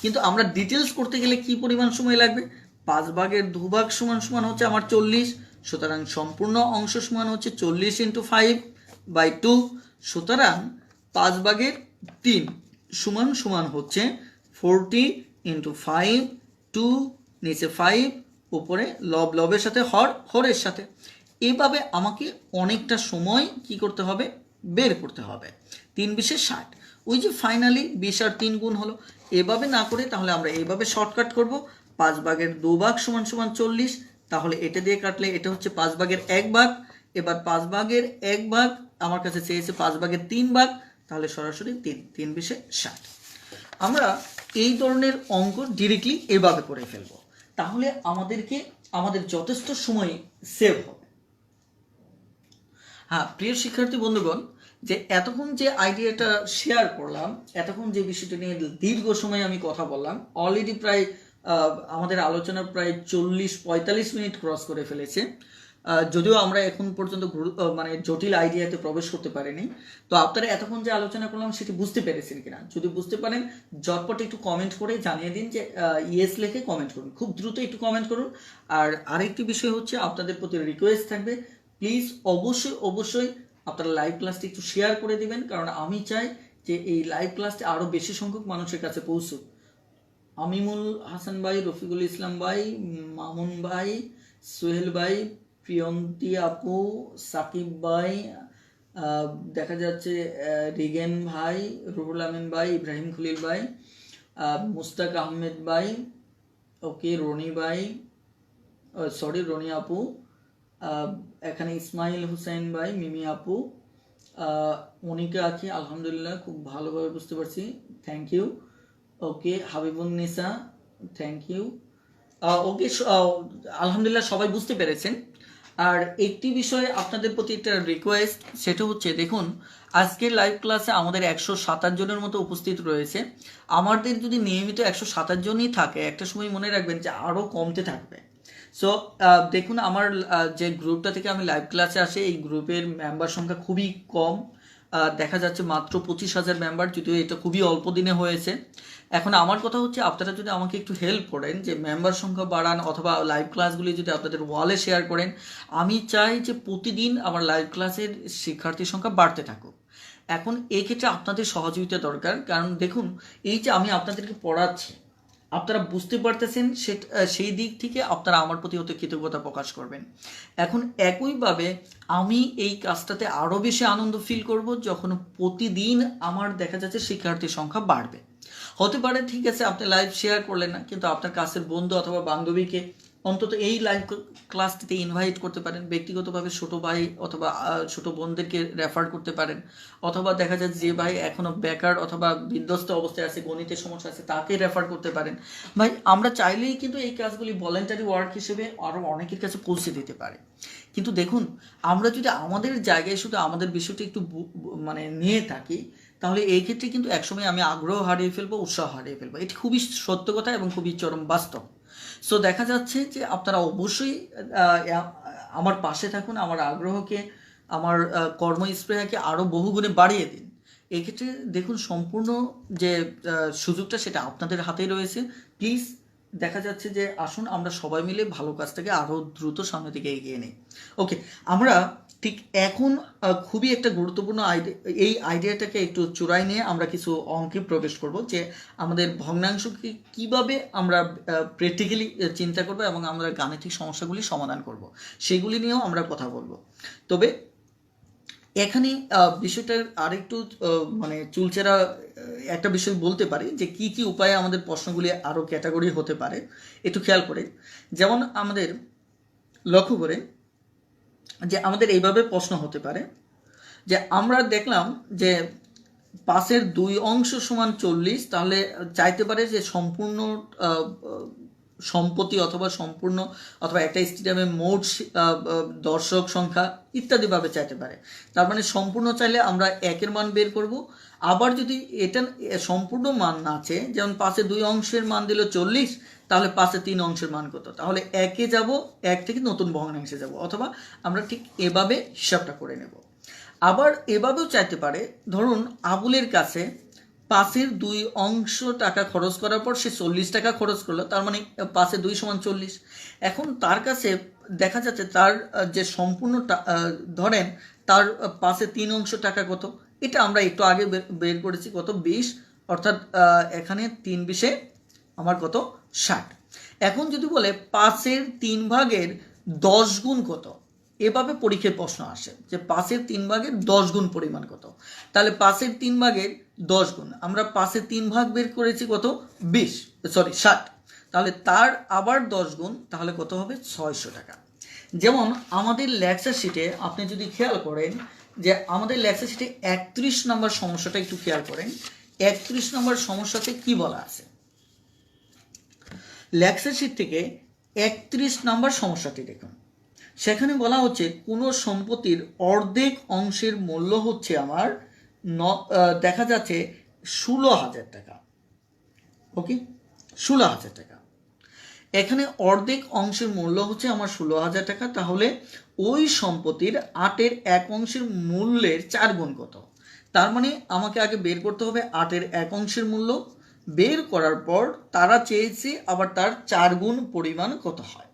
কিন্তু আমরা ডিটেলস করতে গেলে কি পরিমাণ সময় লাগবে, 5 ভাগের 2 ভাগ সমান সমান হচ্ছে আমার 40। সুতরাং সম্পূর্ণ অংশ সমান হচ্ছে 40 × 5/2। সুতরাং 5 ভাগের 3 সমান সমান হচ্ছে 40 × 5, 2 নিচে 5, উপরে লবের সাথে হরের সাথে। এভাবে আমাকে অনেকটা সময় কি করতে হবে বের করতে হবে। 3 × 60, ওই যে ফাইনালি 20 আর 3 গুণ হলো। এভাবে না করে তাহলে আমরা এইভাবে শর্টকাট করব। 5 ভাগের 2 ভাগ সমান সমান 40, তাহলে এটা দিয়ে কাটলে এটা হচ্ছে 5 ভাগের 1 ভাগ। এবার 5 ভাগের 1 ভাগ আমার কাছে চেয়েছে 5 ভাগের 3 ভাগ, তাহলে সরাসরি 3 × 60। আমরা এই ধরনের অঙ্ক ডিরেক্টলি এভাবে করে ফেলবো, তাহলে আমাদের যথেষ্ট সময় সেভ হবে। হ্যাঁ প্রিয় শিক্ষার্থী বন্ধুগণ, যে এতক্ষণ যে আইডিয়াটা শেয়ার করলাম, এতক্ষণ যে বিষয়টা নিয়ে দীর্ঘ সময় আমি কথা বললাম, অলরেডি প্রায় আমাদের আলোচনা প্রায় 40-45 মিনিট ক্রস করে ফেলেছে। যদিও আমরা এখন পর্যন্ত মানে জটিল আইডিয়াতে প্রবেশ করতে পারিনি। তো আপনারা এতক্ষণ যে আলোচনা করলাম সেটি বুঝতে পেরেছেন কিনা, যদি বুঝতে পারেন ঝটপট একটু কমেন্ট করে জানিয়ে দিন যে ইয়েস লিখে কমেন্ট করুন, খুব দ্রুত একটু কমেন্ট করুন। আর আরেকটি বিষয় হচ্ছে আপনাদের প্রতি রিকোয়েস্ট থাকবে, প্লিজ অবশ্যই আপনারা লাইভ ক্লাসটি একটু শেয়ার করে দিবেন, কারণ আমি চাই যে এই লাইভ ক্লাসটি আরও বেশি সংখ্যক মানুষের কাছে পৌঁছুক। আমিমুল হাসান ভাই, রফিকুল ইসলাম ভাই, মামুন ভাই, সোহেল ভাই, প্রিয়ন্তী আপু, সাকিব ভাই, দেখা যাচ্ছে রিগেন ভাই, রুহুল আমিন ভাই, ইব্রাহিম খলিল ভাই, মুস্তাক আহমেদ ভাই, ওকে রনি ভাই, রনি আপু, এখানে ইসমাইল হুসাইন ভাই, মিমি আপু, মনিকা আখি, আলহামদুলিল্লাহ খুব ভালোভাবে বুঝতে পারছি, thank you. Okay Habibun Nisa, thank you. ওকে আলহামদুলিল্লাহ সবাই বুঝতে পেরেছেন। আর একটি বিষয়ে আপনাদের প্রতি একটা রিকোয়েস্ট, সেটা হচ্ছে দেখুন আজকের লাইভ ক্লাসে আমাদের 127 জনের মতো উপস্থিত রয়েছে। আমাদের যদি নিয়মিত 127 জনই থাকে, একটা সময় মনে রাখবেন যে আরও কমতে থাকবে। সো দেখুন আমার যে গ্রুপটা থেকে আমি লাইভ ক্লাসে আসি, এই গ্রুপের মেম্বার সংখ্যা খুবই কম। দেখা যাচ্ছে মাত্র 25,000 মেম্বার, যদিও এটা খুবই অল্প দিনে হয়েছে। এখন আমার কথা হচ্ছে আপনারা যদি আমাকে একটু হেল্প করেন যে মেম্বার সংখ্যা বাড়ান, অথবা লাইভ ক্লাসগুলি যদি আপনাদের ওয়ালে শেয়ার করেন। আমি চাই যে প্রতিদিন আমার লাইভ ক্লাসের শিক্ষার্থীর সংখ্যা বাড়তে থাকুক। এখন এই ক্ষেত্রে আপনাদের সহযোগিতা দরকার, কারণ দেখুন এই যে আমি আপনাদেরকে পড়াচ্ছি, আপনারা বুঝতে পারতেছেন, সেই দিক থেকে আপনারা আমার প্রতি অত কৃতজ্ঞতা প্রকাশ করবেন। এখন একইভাবে আমি এই কাজটাতে আরও বেশি আনন্দ ফিল করব যখন প্রতিদিন আমার দেখা যাচ্ছে শিক্ষার্থীর সংখ্যা বাড়বে। হতে পারে ঠিক আছে আপনি লাইভ শেয়ার করলেন না, কিন্তু আপনার কাছের বন্ধু অথবা বান্ধবীকে অন্তত এই লাইভ ক্লাসটিতে ইনভাইট করতে পারেন, ব্যক্তিগতভাবে ছোট ভাই অথবা ছোট বোনদেরকে রেফার করতে পারেন, অথবা দেখা যায় যে ভাই এখনো বেকার অথবা বিধ্বস্ত অবস্থায় আছে, গণিতের সমস্যা আছে, তাকে রেফার করতে পারেন। ভাই আমরা চাইলেই কিন্তু এই কাজগুলি ভলেন্টারি ওয়ার্ক হিসেবে আরও অনেকের কাছে পৌঁছে দিতে পারে। কিন্তু দেখুন আমরা যদি আমাদের জায়গায় শুধু আমাদের বিষয়টি একটু মানে নিয়ে থাকি, তাহলে এই ক্ষেত্রে কিন্তু একসময় আমি আগ্রহ হারিয়ে ফেলবো, উৎসাহ হারিয়ে ফেলবো। এটি খুবই সত্য কথা এবং খুবই চরম বাস্তব। সো দেখা যাচ্ছে যে আপনারা অবশ্যই আমার পাশে থাকুন, আমার আগ্রহকে, আমার কর্মস্পৃহাকে আরও বহুগুণে বাড়িয়ে দিন। এক্ষেত্রে দেখুন সম্পূর্ণ যে সুযোগটা সেটা আপনাদের হাতেই রয়েছে। প্লিজ দেখা যাচ্ছে যে আসুন আমরা সবাই মিলে ভালো কাজটাকে আরও দ্রুত সামনের দিকে এগিয়ে নিই। ওকে, আমরা ঠিক এখন খুবই একটা গুরুত্বপূর্ণ এই আইডিয়াটাকে একটু চূড়ায় নিয়ে আমরা কিছু অঙ্কে প্রবেশ করব, যে আমাদের ভগ্নাংশকে কিভাবে আমরা প্র্যাকটিক্যালি চিন্তা করব এবং আমরা গাণিতিক সমস্যাগুলি সমাধান করব, সেগুলি নিয়েও আমরা কথা বলবো। তবে এখানে বিষয়টার আরেকটু মানে চুলচেরা একটা বিষয় বলতে পারি, যে কি কি উপায়ে আমাদের প্রশ্নগুলি আরও ক্যাটাগরি হতে পারে একটু খেয়াল করে। যেমন আমাদের লক্ষ্য করে যে আমাদের এইভাবে প্রশ্ন হতে পারে যে আমরা দেখলাম যে 5-এর 2 অংশ সমান 40, তাহলে চাইতে পারে যে সম্পূর্ণ সম্পত্তি অথবা একটা স্টেডিয়ামে মোট দর্শক সংখ্যা ইত্যাদিভাবে চাইতে পারে। তার মানে সম্পূর্ণ চাইলে আমরা 1-এর মান বের করব। আবার যদি এটা সম্পূর্ণ মান না চেয়ে, যেমন 5-এর 2 অংশের মান দিল 40, তাহলে 5-এর 3 অংশের মান কত, তাহলে 1-এ যাব, 1 থেকে নতুন ভগ্নাংশে যাব, অথবা আমরা ঠিক এভাবে হিসাবটা করে নেব। আবার এভাবেও চাইতে পারে, ধরুন আবুলের কাছে 5-এর 2 অংশ টাকা খরচ করার পর সে 40 টাকা খরচ করলো, তার মানে 5-এর 2 সমান 40। এখন তার কাছে দেখা যাচ্ছে তার যে সম্পূর্ণ ধরেন তার 5-এর 3 অংশ টাকা কত, এটা আমরা একটু আগে বের করেছি, কত 20, অর্থাৎ এখানে 3 20-এ আমার কত 60। এখন যদি বলে 5-এর 3 ভাগের 10 গুণ কত, এভাবে পরীক্ষায় প্রশ্ন আসে যে 5-এর 3 ভাগের 10 গুণ পরিমাণ কত, তাহলে 5-এর 3 ভাগের 10 গুণ, আমরা 5-এর 3 ভাগ বের করেছি কত 60, তাহলে তার আবার 10 গুণ, তাহলে কত হবে 600 টাকা। যেমন আমাদের লেকচার শিটে আপনি যদি খেয়াল করেন, যে আমাদের লেকচার শিটে 31 নম্বর সমস্যাটা একটু খেয়াল করেন। 31 নম্বর সমস্যাতে কি বলা আছে, লেকচার শিট থেকে 31 নম্বর সমস্যাটি দেখুন। সেখানে বলা হচ্ছে কোনো সম্পত্তির অর্ধেক অংশের মূল্য হচ্ছে আমার দেখা যাচ্ছে 16,000 টাকা। ওকে, 16,000 টাকা। এখানে অর্ধেক অংশের মূল্য হচ্ছে আমার 16,000 টাকা, তাহলে ওই সম্পত্তির 8-এর 1 অংশের মূল্যের 4 গুণ কত। তার মানে আমাকে আগে বের করতে হবে 8-এর 1 অংশের মূল্য, বের করার পর তারা চেয়েছে আবার তার 4 গুণ পরিমাণ কত হয়।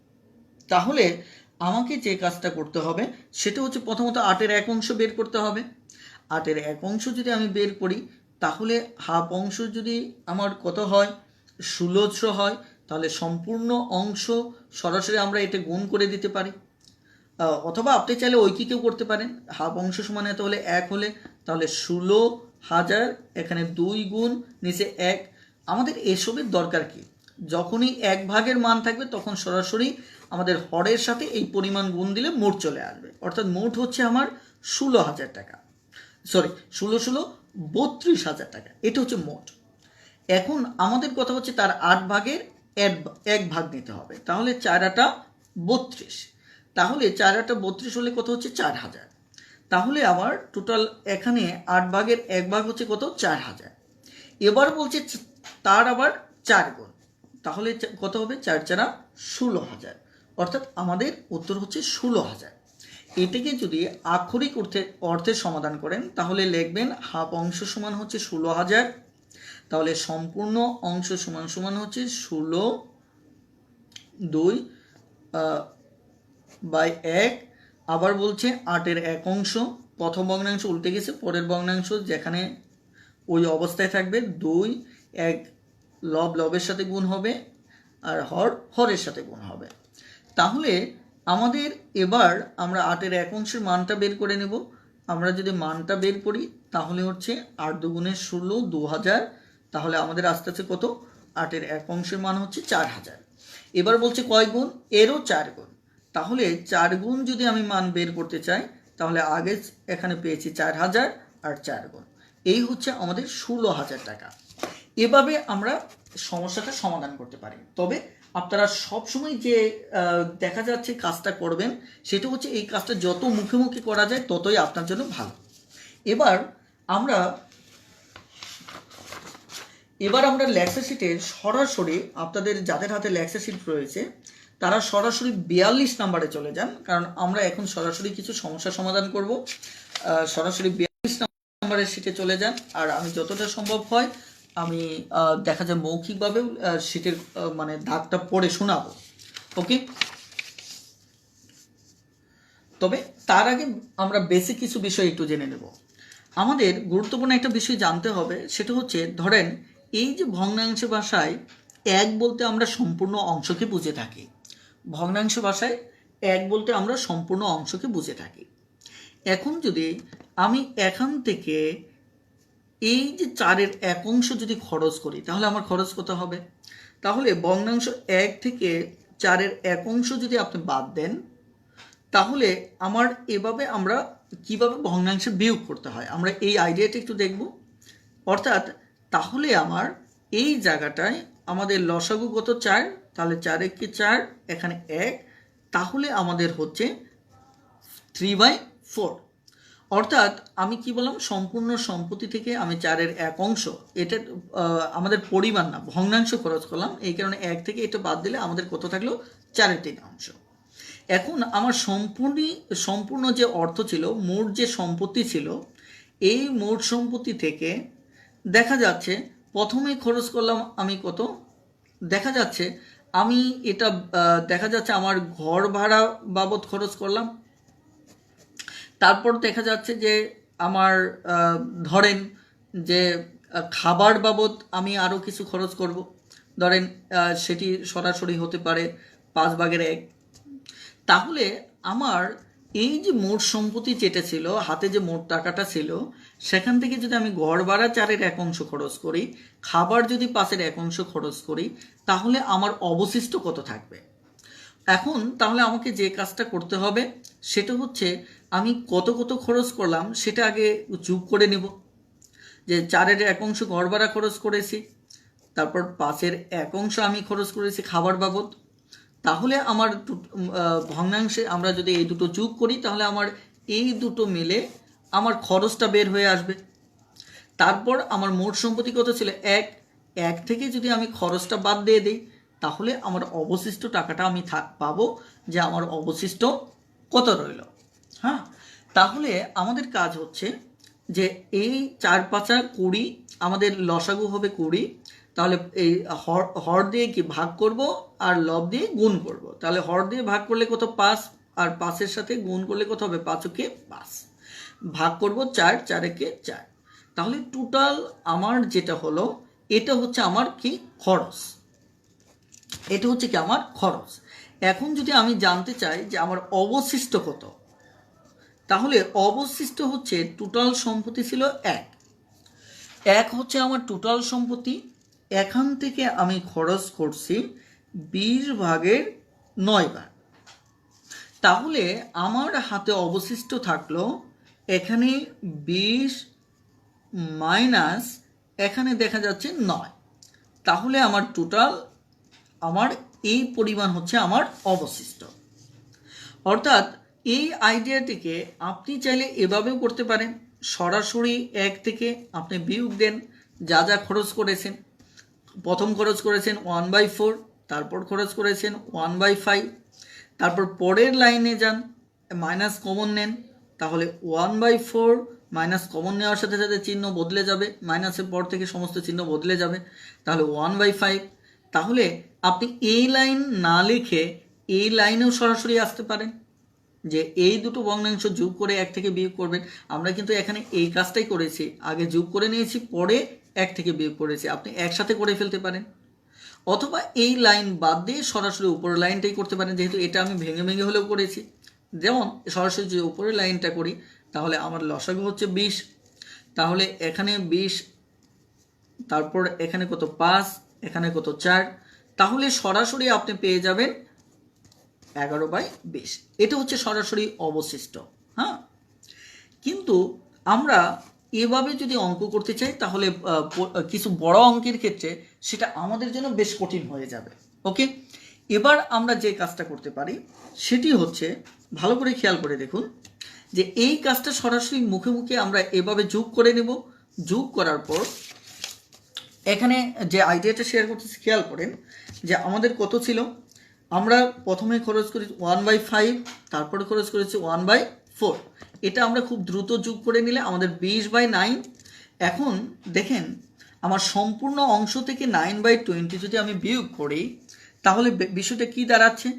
তাহলে আমাকে যে কাজটা করতে হবে সেটা হচ্ছে প্রথমত 8-এর 1 অংশ বের করতে হবে। 8-এর 1 অংশ যদি আমি বের করি, তাহলে হাফ অংশ যদি আমার কত হয় 1600 হয়, তাহলে সম্পূর্ণ অংশ সরাসরি আমরা এটা গুণ করে দিতে পারি, অথবা আপনি চাইলে ঐকিকেও করতে পারেন। হাফ অংশ সমান এত হলে 1 হলে, তাহলে 16,000, এখানে 2 গুণ নিচে 1। আমাদের এসবের দরকার কি, যখনই 1 ভাগের মান থাকবে তখন সরাসরি আমাদের হরের সাথে এই পরিমাণ গুণ দিলে মোট চলে আসবে, অর্থাৎ মোট হচ্ছে আমার 16,000 টাকা, 32,000 টাকা, এটা হচ্ছে মোট। এখন আমাদের কথা হচ্ছে তার 8 ভাগের 1 ভাগ নিতে হবে, তাহলে 4-8 32, তাহলে 4-8 32 হলে কত হচ্ছে 4,000। তাহলে আমার টোটাল এখানে 8 ভাগের 1 ভাগ হচ্ছে কত 4,000। এবার বলছে তার আবার 4 গুণ, তাহলে কত হবে 4-4 16,000, অর্থাৎ আমাদের উত্তর হচ্ছে 16,000। এটাকে যদি আক্ষরিক অর্থের সমাধান করেন তাহলে লিখবেন হাফ অংশ সমান হচ্ছে 16,000, তাহলে সম্পূর্ণ অংশ সমান সমান হচ্ছে 16/2/1। আবার বলছে 8-এর 1 অংশ, প্রথম ভগ্নাংশ উল্টে গেছে, পরের ভগ্নাংশ যেখানে ওই অবস্থায় থাকবে 2, 1 লবের সাথে গুণ হবে আর হরের সাথে গুণ হবে। তাহলে আমাদের এবার আমরা 8-এর 1 অংশের মানটা বের করে নেব। আমরা যদি মানটা বের করি তাহলে হচ্ছে 8 দুগুণে 16, 2000। তাহলে আমাদের আস্তে আস্তে কত, 8-এর 1 অংশের মান হচ্ছে 4000। এবার বলছে কয় গুণ, এরও 4 গুণ। তাহলে 4 গুণ যদি আমি মান বের করতে চাই তাহলে আগে এখানে পেয়েছি 4000 আর 4 গুণ, এই হচ্ছে আমাদের 16,000 টাকা। এভাবে আমরা সমস্যাটা সমাধান করতে পারি। তবে আপনারা সবসময় যে দেখা যাচ্ছে কাজটা করবেন সেটা হচ্ছে এই কাজটা যত মুখে মুখে করা যায় ততই আপনার জন্য ভালো। এবার আমরা লেকচার শিটে সরাসরি আপনাদের যাদের হাতে লেকচার শিট রয়েছে তারা সরাসরি 42 নম্বরে চলে যান, কারণ আমরা এখন সরাসরি কিছু সমস্যা সমাধান করব। সরাসরি 42 নম্বরের শিটে চলে যান, আর আমি যতটা সম্ভব হয় আমি দেখা যায় মৌখিকভাবেও শিটের মানে দাগটা পড়ে শোনাবো। ওকে, তবে তার আগে আমরা বেসিক কিছু বিষয় একটু জেনে নেব। আমাদের গুরুত্বপূর্ণ একটা বিষয় জানতে হবে, সেটা হচ্ছে ধরেন এই যে ভগ্নাংশ ভাষায় 1 বলতে আমরা সম্পূর্ণ অংশকে বুঝে থাকি। ভগ্নাংশ ভাষায় 1 বলতে আমরা সম্পূর্ণ অংশকে বুঝে থাকি। এখন যদি আমি এখান থেকে এই যে 4-এর 1 অংশ যদি খরচ করি তাহলে আমার খরচ কত হবে? তাহলে ভগ্নাংশ 1 থেকে 4-এর 1 অংশ যদি আপনি বাদ দেন তাহলে আমার এভাবে আমরা কিভাবে ভগ্নাংশে বিয়োগ করতে হয় আমরা এই আইডিয়াটা একটু দেখব। অর্থাৎ তাহলে আমার এই জায়গাটায় আমাদের লসাগু কত 4, তাহলে 4 × 4 এখানে 1, তাহলে আমাদের হচ্ছে 3/4। অর্থাৎ আমি কি বললাম, সম্পূর্ণ সম্পত্তি থেকে আমি 4-এর 1 অংশ, এটা আমাদের পরিমাণ না ভগ্নাংশ খরচ করলাম, এই কারণে 1 থেকে এটা বাদ দিলে আমাদের কত থাকলো 4-এর 3 অংশ। এখন আমার সম্পূর্ণ যে অর্থ ছিল, মোট যে সম্পত্তি ছিল, এই মোট সম্পত্তি থেকে দেখা যাচ্ছে প্রথমে খরচ করলাম আমি কত, দেখা যাচ্ছে আমি এটা দেখা যাচ্ছে আমার ঘর ভাড়া বাবদ খরচ করলাম। তারপর দেখা যাচ্ছে যে আমার ধরেন যে খাবার বাবদ আমি আরও কিছু খরচ করব, ধরেন সেটি সরাসরি হতে পারে 5/1। তাহলে আমার এই যে মোট সম্পত্তি যেটা ছিল, হাতে যে মোট টাকাটা ছিল, সেখান থেকে যদি আমি ঘর ভাড়া 4-এর 1 অংশ খরচ করি, খাবার যদি 5-এর 1 অংশ খরচ করি, তাহলে আমার অবশিষ্ট কত থাকবে? এখন তাহলে আমাকে যে কাজটা করতে হবে সেটা হচ্ছে আমি কত কত খরচ করলাম সেটা আগে যোগ করে নেব। যে 4-এর 1 অংশ ঘর ভাড়া খরচ করেছি, তারপর 5-এর 1 অংশ আমি খরচ করেছি খাবার বাবদ, তাহলে আমার ভগ্নাংশে আমরা যদি এই দুটো যোগ করি তাহলে আমার এই দুটো মিলে আমার খরচটা বের হয়ে আসবে। তারপর আমার মোট সম্পত্তি কত ছিল 1 থেকে যদি আমি খরচটা বাদ দিয়ে দিই তাহলে আমার অবশিষ্ট টাকাটা আমি পাবো যে আমার অবশিষ্ট কত রইল। হ্যাঁ, তাহলে আমাদের কাজ হচ্ছে যে এই 4×5 20, আমাদের লসাগু হবে 20, তাহলে এই হর দিয়ে কি ভাগ করব আর লব দিয়ে গুণ করব। তাহলে হর দিয়ে ভাগ করলে কত 5, আর 5-এর সাথে গুণ করলে কত হবে 5 × 5, ভাগ করব 4, 4 × 4। তাহলে টোটাল আমার যেটা হলো এটা হচ্ছে আমার কি খরচ, এটা হচ্ছে কি আমার খরচ। এখন যদি আমি জানতে চাই যে আমার অবশিষ্ট কত, তাহলে অবশিষ্ট হচ্ছে টোটাল সম্পত্তি ছিল 1 হচ্ছে আমার টোটাল সম্পত্তি, এখান থেকে আমি খরচ করছি 20/9 তাহলে আমার হাতে অবশিষ্ট থাকলো এখানে 20 মাইনাস এখানে দেখা যাচ্ছে 9, তাহলে আমার টোটাল আমার এই পরিমাণ হচ্ছে আমার অবশিষ্ট। অর্থাৎ এই আইডিয়াটিকে আপনি চাইলে এভাবেও করতে পারেন, সরাসরি 1 থেকে আপনি বিয়োগ দেন যা যা খরচ করেছেন। প্রথম খরচ করেছেন 1/4, তারপর খরচ করেছেন 1/5, তারপর পরের লাইনে যান, মাইনাস কমন নেন, তাহলে 1/4 মাইনাস কমন নেওয়ার সাথে সাথে চিহ্ন বদলে যাবে, মাইনাসের পর থেকে সমস্ত চিহ্ন বদলে যাবে, তাহলে 1/5। তাহলে আপনি এই লাইন না লিখে এই লাইনেও সরাসরি আসতে পারেন যে এই দুটো ভগ্নাংশ যোগ করে এক থেকে বিয়োগ করবেন। আমরা কিন্তু এখানে এই কাজটাই করেছি, আগে যোগ করে নিয়েছি, পরে এক থেকে বিয়োগ করেছি। আপনি একসাথে করে ফেলতে পারেন, অথবা এই লাইন বাদ দিয়ে সরাসরি উপরের লাইনটাই করতে পারেন, যেহেতু এটা আমি ভেঙে ভেঙে হলেও করেছি। যেমন সরাসরি যদি উপরের লাইনটা করি তাহলে আমার লসাগু হচ্ছে 20, তাহলে এখানে 20, তারপর এখানে কত 5, এখানে কত 4, তাহলে সরাসরি আপনি পেয়ে যাবেন 11/20। এটা হচ্ছে সরাসরি অবশিষ্ট। হ্যাঁ, কিন্তু আমরা এভাবে যদি অঙ্ক করতে চাই তাহলে কিছু বড় অঙ্কের ক্ষেত্রে সেটা আমাদের জন্য বেশ কঠিন হয়ে যাবে। ওকে, এবার আমরা যে কাজটা করতে পারি সেটি হচ্ছে, ভালো করে খেয়াল করে দেখুন যে এই কাজটা সরাসরি মুখে মুখে আমরা এভাবে যোগ করে নেব। যোগ করার পর এখানে যে আইডিয়াটা শেয়ার করতেছি খেয়াল করেন যে আমাদের কত ছিল, আমরা প্রথমে খরচ করি 1/5, তারপরে খরচ করেছি 1/4। এটা আমরা খুব দ্রুত যোগ করে নিলে আমাদের 20/9। এখন দেখেন আমার সম্পূর্ণ অংশ থেকে 9/20 যদি আমি বিয়োগ করি তাহলে বিষয়টা কি দাঁড়াচ্ছে,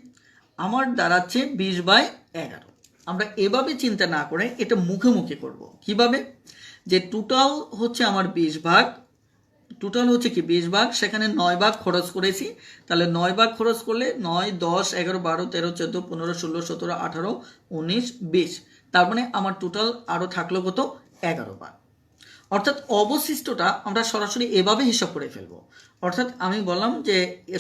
আমার দাঁড়াচ্ছে 20/11। আমরা এভাবে চিন্তা না করে এটা মুখে মুখে করব। কিভাবে, যে টোটাল হচ্ছে আমার 20 ভাগ, টোটাল হচ্ছে কি 20 ভাগ, সেখানে 9 ভাগ খরচ করেছি, তাহলে 9 ভাগ খরচ করলে 9, 10, 11, 12, 13, 14, 15, 16, 17, 18, 19, 20, তার মানে আমার টোটাল আরও থাকলো কত 11 ভাগ। অর্থাৎ অবশিষ্টটা আমরা সরাসরি এভাবে হিসাব করে ফেলবো। অর্থাৎ আমি বললাম যে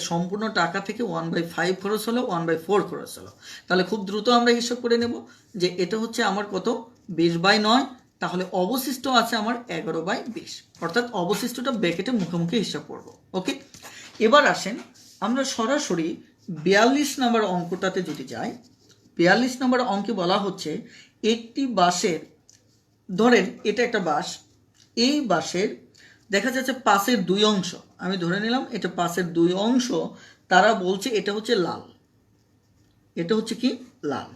সম্পূর্ণ টাকা থেকে 1/5 খরচ হলো, 1/4 খরচ হলো, তাহলে খুব দ্রুত আমরা হিসাব করে নেব যে এটা হচ্ছে আমার কত 20/9, তাহলে অবশিষ্ট আছে আমার 11/20। অর্থাৎ অবশিষ্টটা ব্র্যাকেটে মুখে মুখে হিসাব করব। ওকে, এবার আসেন আমরা সরাসরি 42 নম্বর অঙ্কটাতে যদি যাই। 42 নম্বর অঙ্কে বলা হচ্ছে একটি বাঁশের, ধরেন এটা একটা বাঁশ, এই বাঁশের দেখা যাচ্ছে পাশের 2 অংশ, আমি ধরে নিলাম এটা পাশের 2 অংশ, তারা বলছে এটা হচ্ছে লাল, এটা হচ্ছে কি লাল।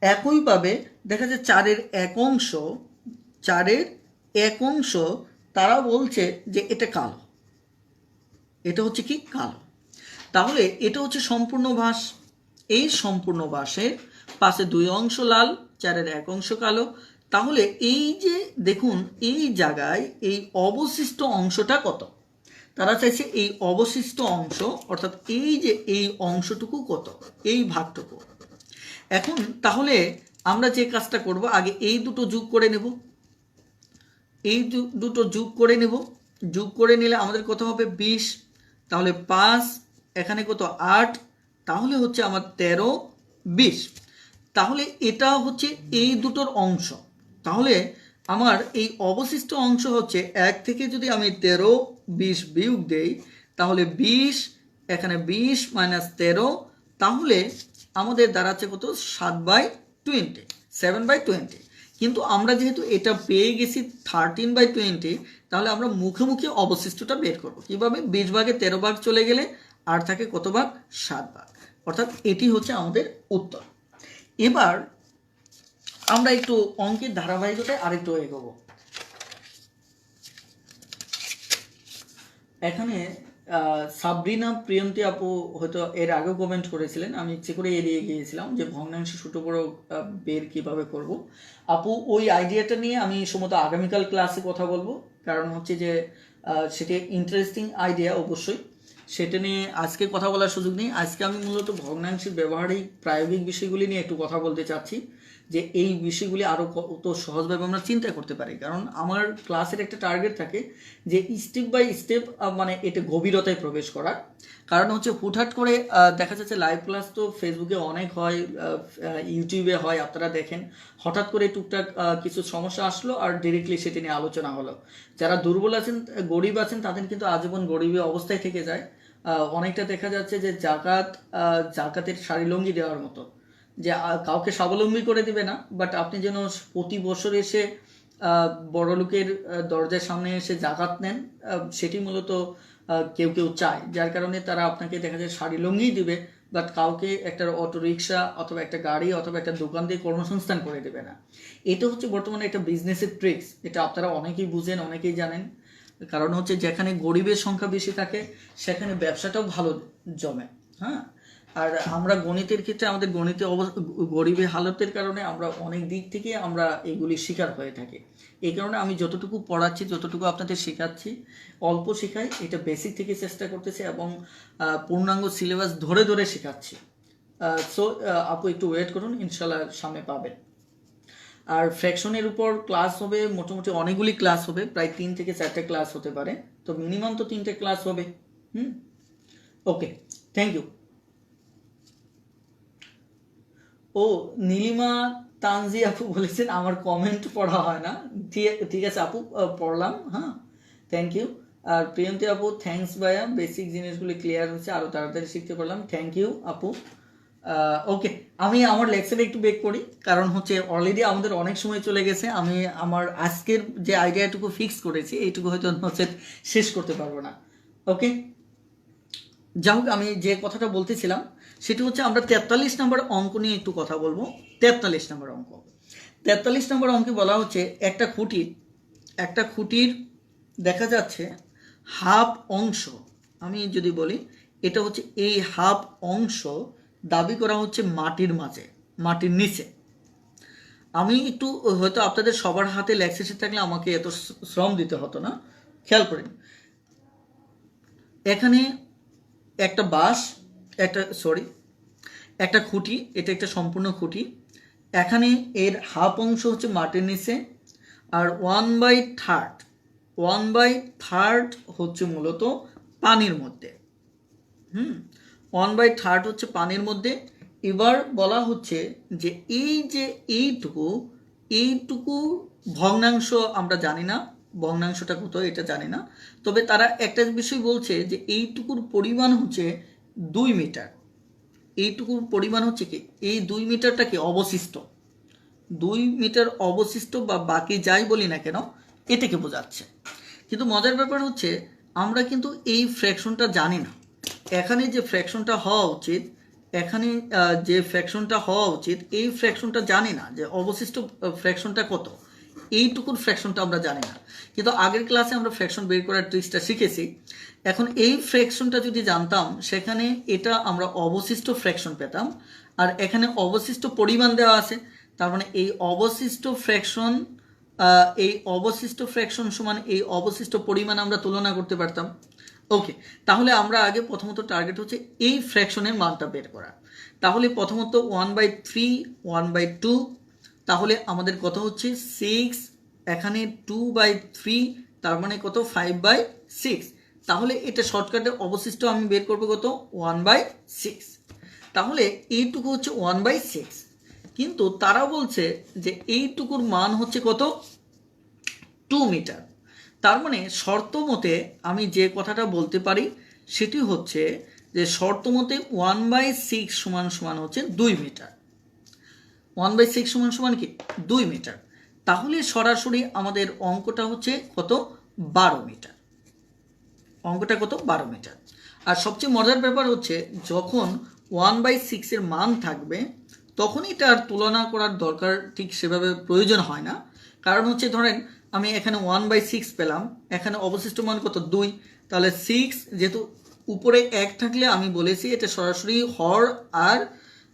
একইভাবে দেখা যায় 4-এর 1 অংশ, 4-এর 1 অংশ তারা বলছে যে এটা কালো, এটা হচ্ছে কি কালো। তাহলে এটা হচ্ছে সম্পূর্ণ বাঁশ, এই সম্পূর্ণ বাঁশের পাশে 2 অংশ লাল, 4-এর 1 অংশ কালো। তাহলে এই যে দেখুন এই জায়গায় এই অবশিষ্ট অংশটা কত, তারা চাইছে এই অবশিষ্ট অংশ, অর্থাৎ এই যে এই অংশটুকু কত, এই ভাগটুকু। এখন তাহলে আমরা যে কাজটা করব, আগে এই দুটো যোগ করে নেব, এই দুটো যোগ করে নেব। যোগ করে নিলে আমাদের কত হবে 20, তাহলে 5, এখানে কত 8, তাহলে হচ্ছে আমার 13, 20। তাহলে এটা হচ্ছে এই দুটোর অংশ। তাহলে আমার এই অবশিষ্ট অংশ হচ্ছে 1 থেকে যদি আমি 13, 20 বিয়োগ দেই তাহলে 20, এখানে 20 মাইনাস 13, তাহলে আমাদের দাঁড়াচ্ছে কত 7/20, 7/20। কিন্তু আমরা যেহেতু এটা পেয়ে গেছি 13/20, তাহলে আমরা মুখে মুখে অবশিষ্টটা বের করব। কিভাবে, 20 ভাগে 13 ভাগ চলে গেলে আর থাকে কত ভাগ, 7 ভাগ। অর্থাৎ এটি হচ্ছে আমাদের উত্তর। এবার আমরা একটু অঙ্কের ধারাবাহিকতায় আরেকটু এগোবো। এখানে সাবরিনা প্রিয়ন্তী আপু হয়তো এর আগেও কমেন্ট করেছিলেন, আমি ইচ্ছে করে এড়িয়ে গিয়েছিলাম যে ভগ্নাংশ ছোটো বড় বের কিভাবে করব। আপু ওই আইডিয়াটা নিয়ে আমি সম্ভবত আগামীকাল ক্লাসে কথা বলবো, কারণ হচ্ছে যে সেটি ইন্টারেস্টিং আইডিয়া অবশ্যই, সেটা নিয়ে আজকে কথা বলার সুযোগ নেই। আজকে আমি মূলত ভগ্নাংশের ব্যবহারিক প্রায়োগিক বিষয়গুলি নিয়ে একটু কথা বলতে চাচ্ছি, যে এই বিষয়গুলি আরও কত সহজভাবে আমরা চিন্তা করতে পারি। কারণ আমার ক্লাসের একটা টার্গেট থাকে যে স্টেপ বাই স্টেপ মানে এটা গভীরতায় প্রবেশ করা। কারণ হচ্ছে হুটহাট করে দেখা যাচ্ছে লাইভ ক্লাস তো ফেসবুকে অনেক হয়, ইউটিউবে হয়, আপনারা দেখেন, হঠাৎ করে টুকটাক কিছু সমস্যা আসলো আর ডিরেক্টলি সেটি নিয়ে আলোচনা হলো। যারা দুর্বল আছেন, গরিব আছেন, তাদের কিন্তু আজীবন গরিবী অবস্থায় থেকে যায়। অনেকটা দেখা যাচ্ছে যে জাকাতের শাড়ি লুঙ্গি দেওয়ার মতো, যে কাউকে স্বাবলম্বী করে দিবে না, বাট আপনি যেন প্রতি বছর এসে বড় লোকের দরজার সামনে এসে জাকাত নেন, সেটি মূলত কেউ কেউ চায়, যার কারণে তারা আপনাকে দেখা যায় শাড়ি লুঙ্গিই দিবে, বাট কাউকে একটা অটো রিক্সা অথবা একটা গাড়ি অথবা একটা দোকান দিয়ে কর্মসংস্থান করে দেবে না। এটা হচ্ছে বর্তমানে একটা বিজনেসের ট্রিক্স, এটা আপনারা অনেকেই বুঝেন, অনেকেই জানেন। কারণ হচ্ছে যেখানে গরিবের সংখ্যা বেশি থাকে সেখানে ব্যবসাটাও ভালো জমে। হ্যাঁ, আর আমরা গণিতের ক্ষেত্রে আমাদের গরিবের হালতের কারণে আমরা অনেক দিক থেকে আমরা এগুলি শিকার হয়ে থাকি। এই কারণে আমি যতটুকু পড়াচ্ছি, যতটুকু আপনাদের শেখাচ্ছি, অল্প শেখাই, এটা বেসিক থেকে চেষ্টা করতেছি এবং পূর্ণাঙ্গ সিলেবাস ধরে ধরে শেখাচ্ছি। সো আপু একটু ওয়েট করুন, ইনশাল্লাহ সামনে পাবেন। আর ফ্র্যাকশনের উপর ক্লাস হবে, মোটামুটি অনেকগুলি ক্লাস হবে, প্রায় 3 থেকে 4টা ক্লাস হতে পারে, তো মিনিমাম তো 3টে ক্লাস হবে। ওকে, থ্যাংক ইউ। ও নীলিমা তানজি আপু বলেছেন আমার কমেন্ট পড়া হয় না, ঠিক আছে আপু, পড়লাম। হ্যাঁ, থ্যাংক ইউ। আর প্রিয়ন্তী আপু থ্যাংকস ভাইয়া, বেসিক জিনিসগুলি ক্লিয়ার হচ্ছে, আরও তাড়াতাড়ি শিখতে পারলাম, থ্যাংক ইউ আপু। ওকে, আমি আমার লেকচারে একটু ব্রেক করি, কারণ হচ্ছে অলরেডি আমাদের অনেক সময় চলে গেছে। আমি আমার আজকের যে আইডিয়াটুকু ফিক্স করেছি এইটুকু হয়তো হচ্ছে শেষ করতে পারবো না। ওকে, যাই হোক, আমি যে কথাটা বলতেছিলাম সেটি হচ্ছে আমরা 43 নম্বর অঙ্ক নিয়ে একটু কথা বলবো। 43 নম্বর অঙ্ক, 43 নম্বর অঙ্কে বলা হচ্ছে একটা খুঁটির দেখা যাচ্ছে হাফ অংশ, আমি যদি বলি এটা হচ্ছে এই হাফ অংশ দাবি করা হচ্ছে মাটির নিচে। আমি একটু হয়তো আপনাদের সবার হাতে লেখা থাকলে আমাকে এত শ্রম দিতে হতো না। খেয়াল করেন, এখানে একটা একটা খুঁটি, এটা একটা সম্পূর্ণ খুঁটি, এখানে এর হাফ অংশ হচ্ছে মাটির নিচে, আর 1/3 হচ্ছে মূলত পানির মধ্যে। 1/3 হচ্ছে পানির মধ্যে। এবার বলা হচ্ছে যে এইটুকু ভগ্নাংশ আমরা জানি না, ভগ্নাংশটা কত এটা জানি না, তবে তারা একটা বিষয় বলছে যে এইটুকুর পরিমাণ হচ্ছে 2 মিটার। এইটুকুর পরিমাণ হচ্ছে কি, এই 2 মিটারটা কি অবশিষ্ট, 2 মিটার অবশিষ্ট বা বাকি যাই বলি না কেন এটাকে বোঝাচ্ছে। কিন্তু মজার ব্যাপার হচ্ছে আমরা কিন্তু এই ফ্র্যাকশনটা জানি না। এখানে যে ফ্র্যাকশনটা হওয়া উচিত এই ফ্র্যাকশনটা জানি না, যে অবশিষ্ট ফ্র্যাকশনটা কত, এইটুকুর ফ্র্যাকশনটা আমরা জানি না। কিন্তু আগের ক্লাসে আমরা ফ্র্যাকশন বের করার ট্রিক্সটা শিখেছি। এখন এই ফ্র্যাকশনটা যদি জানতাম, সেখানে এটা আমরা অবশিষ্ট ফ্র্যাকশন পেতাম, আর এখানে অবশিষ্ট পরিমাণ দেওয়া আছে, তার মানে এই অবশিষ্ট ফ্র্যাকশন সমান এই অবশিষ্ট পরিমাণ আমরা তুলনা করতে পারতাম। ওকে, তাহলে আমরা আগে প্রথমত টার্গেট হচ্ছে এই ফ্র্যাকশনের মানটা বের করা। তাহলে প্রথমত 1/3 1/2, তাহলে আমাদের কত হচ্ছে 6, এখানে 2/3, তার মানে কত 5/6। তাহলে এটা শর্টকাটে অবশিষ্ট আমি বের করবো কত 1/6। তাহলে এইটুকু হচ্ছে 1/6, কিন্তু তারা বলছে যে এইটুকুর মান হচ্ছে কত 2 মিটার। তার মানে শর্ত মতে আমি যে কথাটা বলতে পারি সেটি হচ্ছে যে শর্ত মতে 1/6 সমান হচ্ছে 2 মিটার। 1/6 সমান কি 2 মিটার। তাহলে সরাসরি আমাদের অঙ্কটা হচ্ছে কত 12 মিটার। অঙ্কটা কত 12 মিটার। আর সবচেয়ে মজার ব্যাপার হচ্ছে যখন 1/6 এর মান থাকবে তখন এটা আর তুলনা করার দরকার ঠিক সেভাবে প্রয়োজন হয় না। কারণ হচ্ছে ধরেন আমি এখানে 1/6 পেলাম, এখানে অবশিষ্ট মান কত 2, তাহলে 6 যেহেতু উপরে 1 থাকলে আমি বলেছি এটা সরাসরি হর আর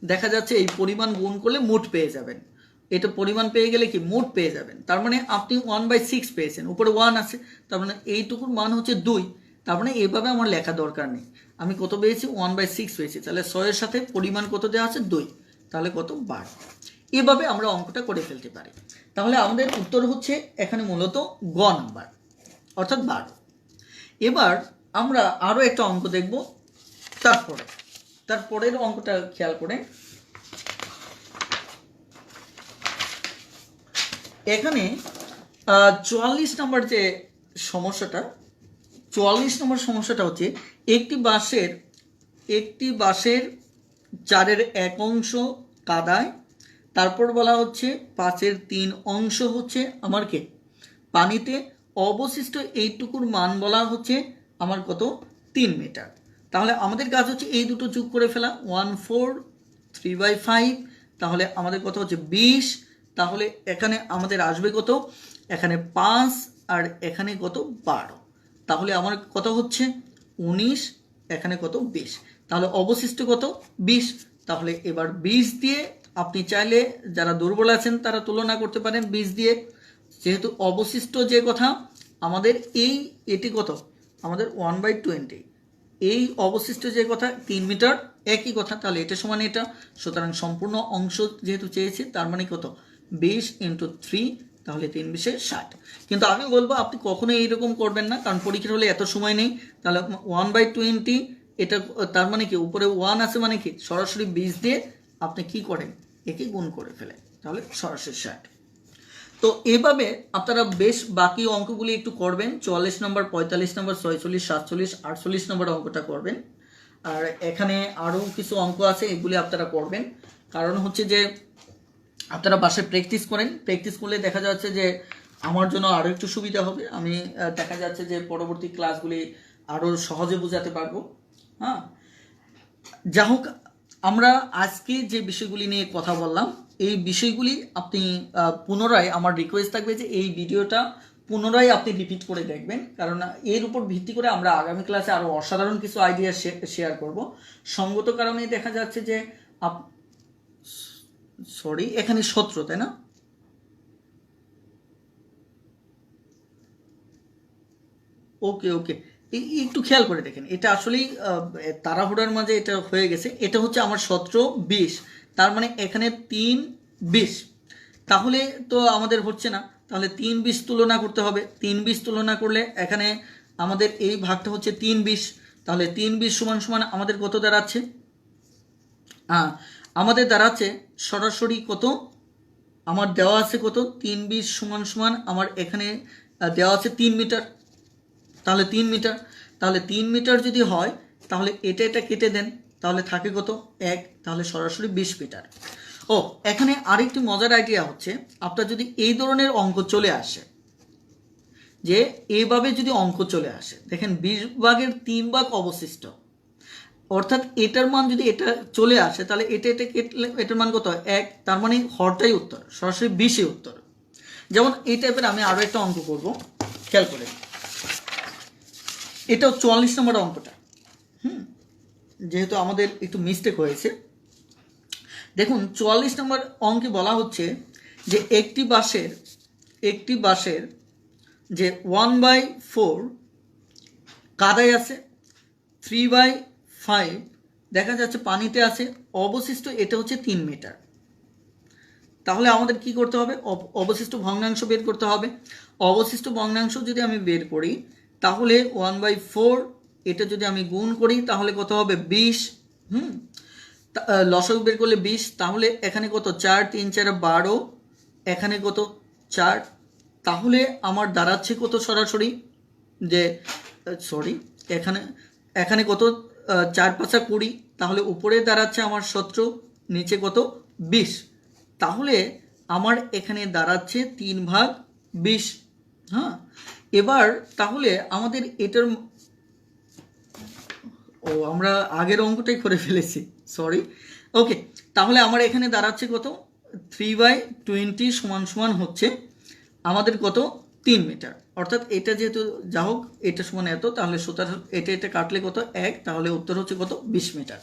দেখা যাচ্ছে এই পরিমাণ গুণ করলে মোট পেয়ে যাবেন। এটা পরিমাণ পেয়ে গেলে কি মোট পেয়ে যাবেন। তার মানে আপনি 1/6 পেয়েছেন, উপরে 1 আছে, তার মানে এইটুকুর মান হচ্ছে 2। তার মানে এইভাবে আমার লেখা দরকার নেই, আমি কত পেয়েছি 1/6 পেয়েছি, তাহলে 6 এর সাথে পরিমাণ কত দেওয়া আছে 2, তাহলে কত 12। এভাবে আমরা অঙ্কটা করে ফেলতে পারি। তাহলে আমাদের উত্তর হচ্ছে এখানে মূলত গ নাম্বার, অর্থাৎ 12। এবার আমরা আরও একটা অঙ্ক দেখব। তারপরের অঙ্কটা খেয়াল করে, এখানে 44 নম্বর যে সমস্যাটা, 44 নম্বর সমস্যাটা হচ্ছে একটি বাঁশের 4-এর 1 অংশ কাদায়, তারপর বলা হচ্ছে 5-এর 3 অংশ হচ্ছে আমার পানিতে, অবশিষ্ট এইটুকুর মান বলা হচ্ছে আমার কত 3 মিটার। তাহলে আমাদের কাজ হচ্ছে এই দুটো যোগ করে ফেলা, 1/4 3/5, তাহলে আমাদের কত হচ্ছে 20। তাহলে এখানে আমাদের আসবে কত, এখানে 5 আর এখানে কত 12, তাহলে আমার কত হচ্ছে 19, এখানে কত 20, তাহলে অবশিষ্ট কত 20। তাহলে এবার 20 দিয়ে আপনি চাইলে যারা দুর্বল আছেন তারা তুলনা করতে পারেন 20 দিয়ে, যেহেতু অবশিষ্ট যে কথা আমাদের এটি কত আমাদের 1/20, এই অবশিষ্ট যে কথা 3 মিটার একই কথা, তাহলে এটা সমান এটা। সুতরাং সম্পূর্ণ অংশ যেহেতু চেয়েছে তার মানে কত 20 × 3, তাহলে 3 × 20 = 60। কিন্তু আমি বলবো আপনি কখনোই এইরকম করবেন না, কারণ পরীক্ষার হলে এত সময় নেই। তাহলে 1/20 এটা তার মানে কি উপরে 1 আছে মানে কি সরাসরি 20 দিয়ে আপনি কি করেন একে গুণ করে ফেলেন, তাহলে সরাসরি 60। তো এভাবে আপনারা বেশ বাকি অঙ্কগুলি একটু করবেন, 44 নম্বর 45 নম্বর 46 47 48 নম্বর অঙ্কটা করবেন। আর এখানে আরও কিছু অঙ্ক আছে, এগুলি আপনারা করবেন, কারণ হচ্ছে যে আপনারা বাসায় প্র্যাকটিস করেন, প্র্যাকটিস করলে দেখা যাচ্ছে যে আমার জন্য আরও একটু সুবিধা হবে, আমি দেখা যাচ্ছে যে পরবর্তী ক্লাসগুলি আরও সহজে বোঝাতে পারবো। হ্যাঁ, যা হোক, আমরা আজকে যে বিষয়গুলি নিয়ে কথা বললাম এই বিষয়গুলি আপনি পুনরায়, আমার রিকোয়েস্ট থাকবে যে এই ভিডিওটা পুনরায় আপনি রিপিট করে দেখবেন, কারণ এর উপর ভিত্তি করে আমরা আগামী ক্লাসে আরও অসাধারণ কিছু আইডিয়া শেয়ার করব। সঙ্গত কারণে দেখা যাচ্ছে যে এখানে 17, তাই না? ওকে ওকে, একটু খেয়াল করে দেখেন, এটা আসলেই তাড়াহুড়ার মাঝে এটা হয়ে গেছে। এটা হচ্ছে আমার 17 20, তার মানে এখানে 3 20, তাহলে তো আমাদের হচ্ছে না, তাহলে 3 20 তুলনা করতে হবে। 3 20 তুলনা করলে এখানে আমাদের এই ভাগটা হচ্ছে 3 20, তাহলে 3 20 সমান সমান আমাদের কত দাঁড়াচ্ছে? আমাদের দাঁড়াচ্ছে সরাসরি কত, আমার দেওয়া আছে কত 3 20 সমান সমান আমার এখানে দেওয়া আছে 3 মিটার, তাহলে 3 মিটার, তাহলে 3 মিটার যদি হয় তাহলে এটা কেটে দেন, তাহলে থাকে কত 1, তাহলে সরাসরি 20 মিটার। ও এখানে আরেকটি মজার আইডিয়া হচ্ছে, আপনার যদি এই ধরনের অঙ্ক চলে আসে, যে এইভাবে যদি অঙ্ক চলে আসে, দেখেন 20 ভাগের 3 ভাগ অবশিষ্ট, অর্থাৎ এটার মান যদি এটা চলে আসে তাহলে এটা কেটলে এটার মান কত 1, তার মানে হরটাই উত্তর, সরাসরি 20ই উত্তর। যেমন এই টাইপের আমি আরও একটা অঙ্ক করব, খেয়াল করে, এটাও 44 নম্বর অঙ্কটা। যেহেতু আমাদের একটু মিস্টেক হয়েছে, দেখুন 44 নম্বর অঙ্কে বলা হচ্ছে যে একটি বাঁশের যে 1/4 কাদায় আছে, 3/5 দেখা যাচ্ছে পানিতে আছে, অবশিষ্ট এটা হচ্ছে 3 মিটার। তাহলে আমাদের কি করতে হবে? অবশিষ্ট ভগ্নাংশ বের করতে হবে। অবশিষ্ট ভগ্নাংশ যদি আমি বের করি তাহলে 1/4 এটা যদি আমি গুণ করি তাহলে কত হবে 20। লসাগু বের করলে 20, তাহলে এখানে কত 4 3 4 12, এখানে কত 4, তাহলে আমার দাঁড়াচ্ছে কত সরাসরি যে এখানে কত 4 5 20, তাহলে উপরে দাঁড়াচ্ছে আমার 17, নিচে কত 20, তাহলে আমার এখানে দাঁড়াচ্ছে 3/20। হ্যাঁ, এবার তাহলে আমাদের এটার আমরা আগের অঙ্কটাই করে ফেলেছি, সরি। ওকে, তাহলে আমার এখানে দাঁড়াচ্ছে কত 3/20 সমান সমান হচ্ছে আমাদের কত 3 মিটার, অর্থাৎ এটা যেহেতু যা হোক এটা সমান এত, তাহলে সুতরাং এটা কাটলে কত 1, তাহলে উত্তর হচ্ছে কত 20 মিটার।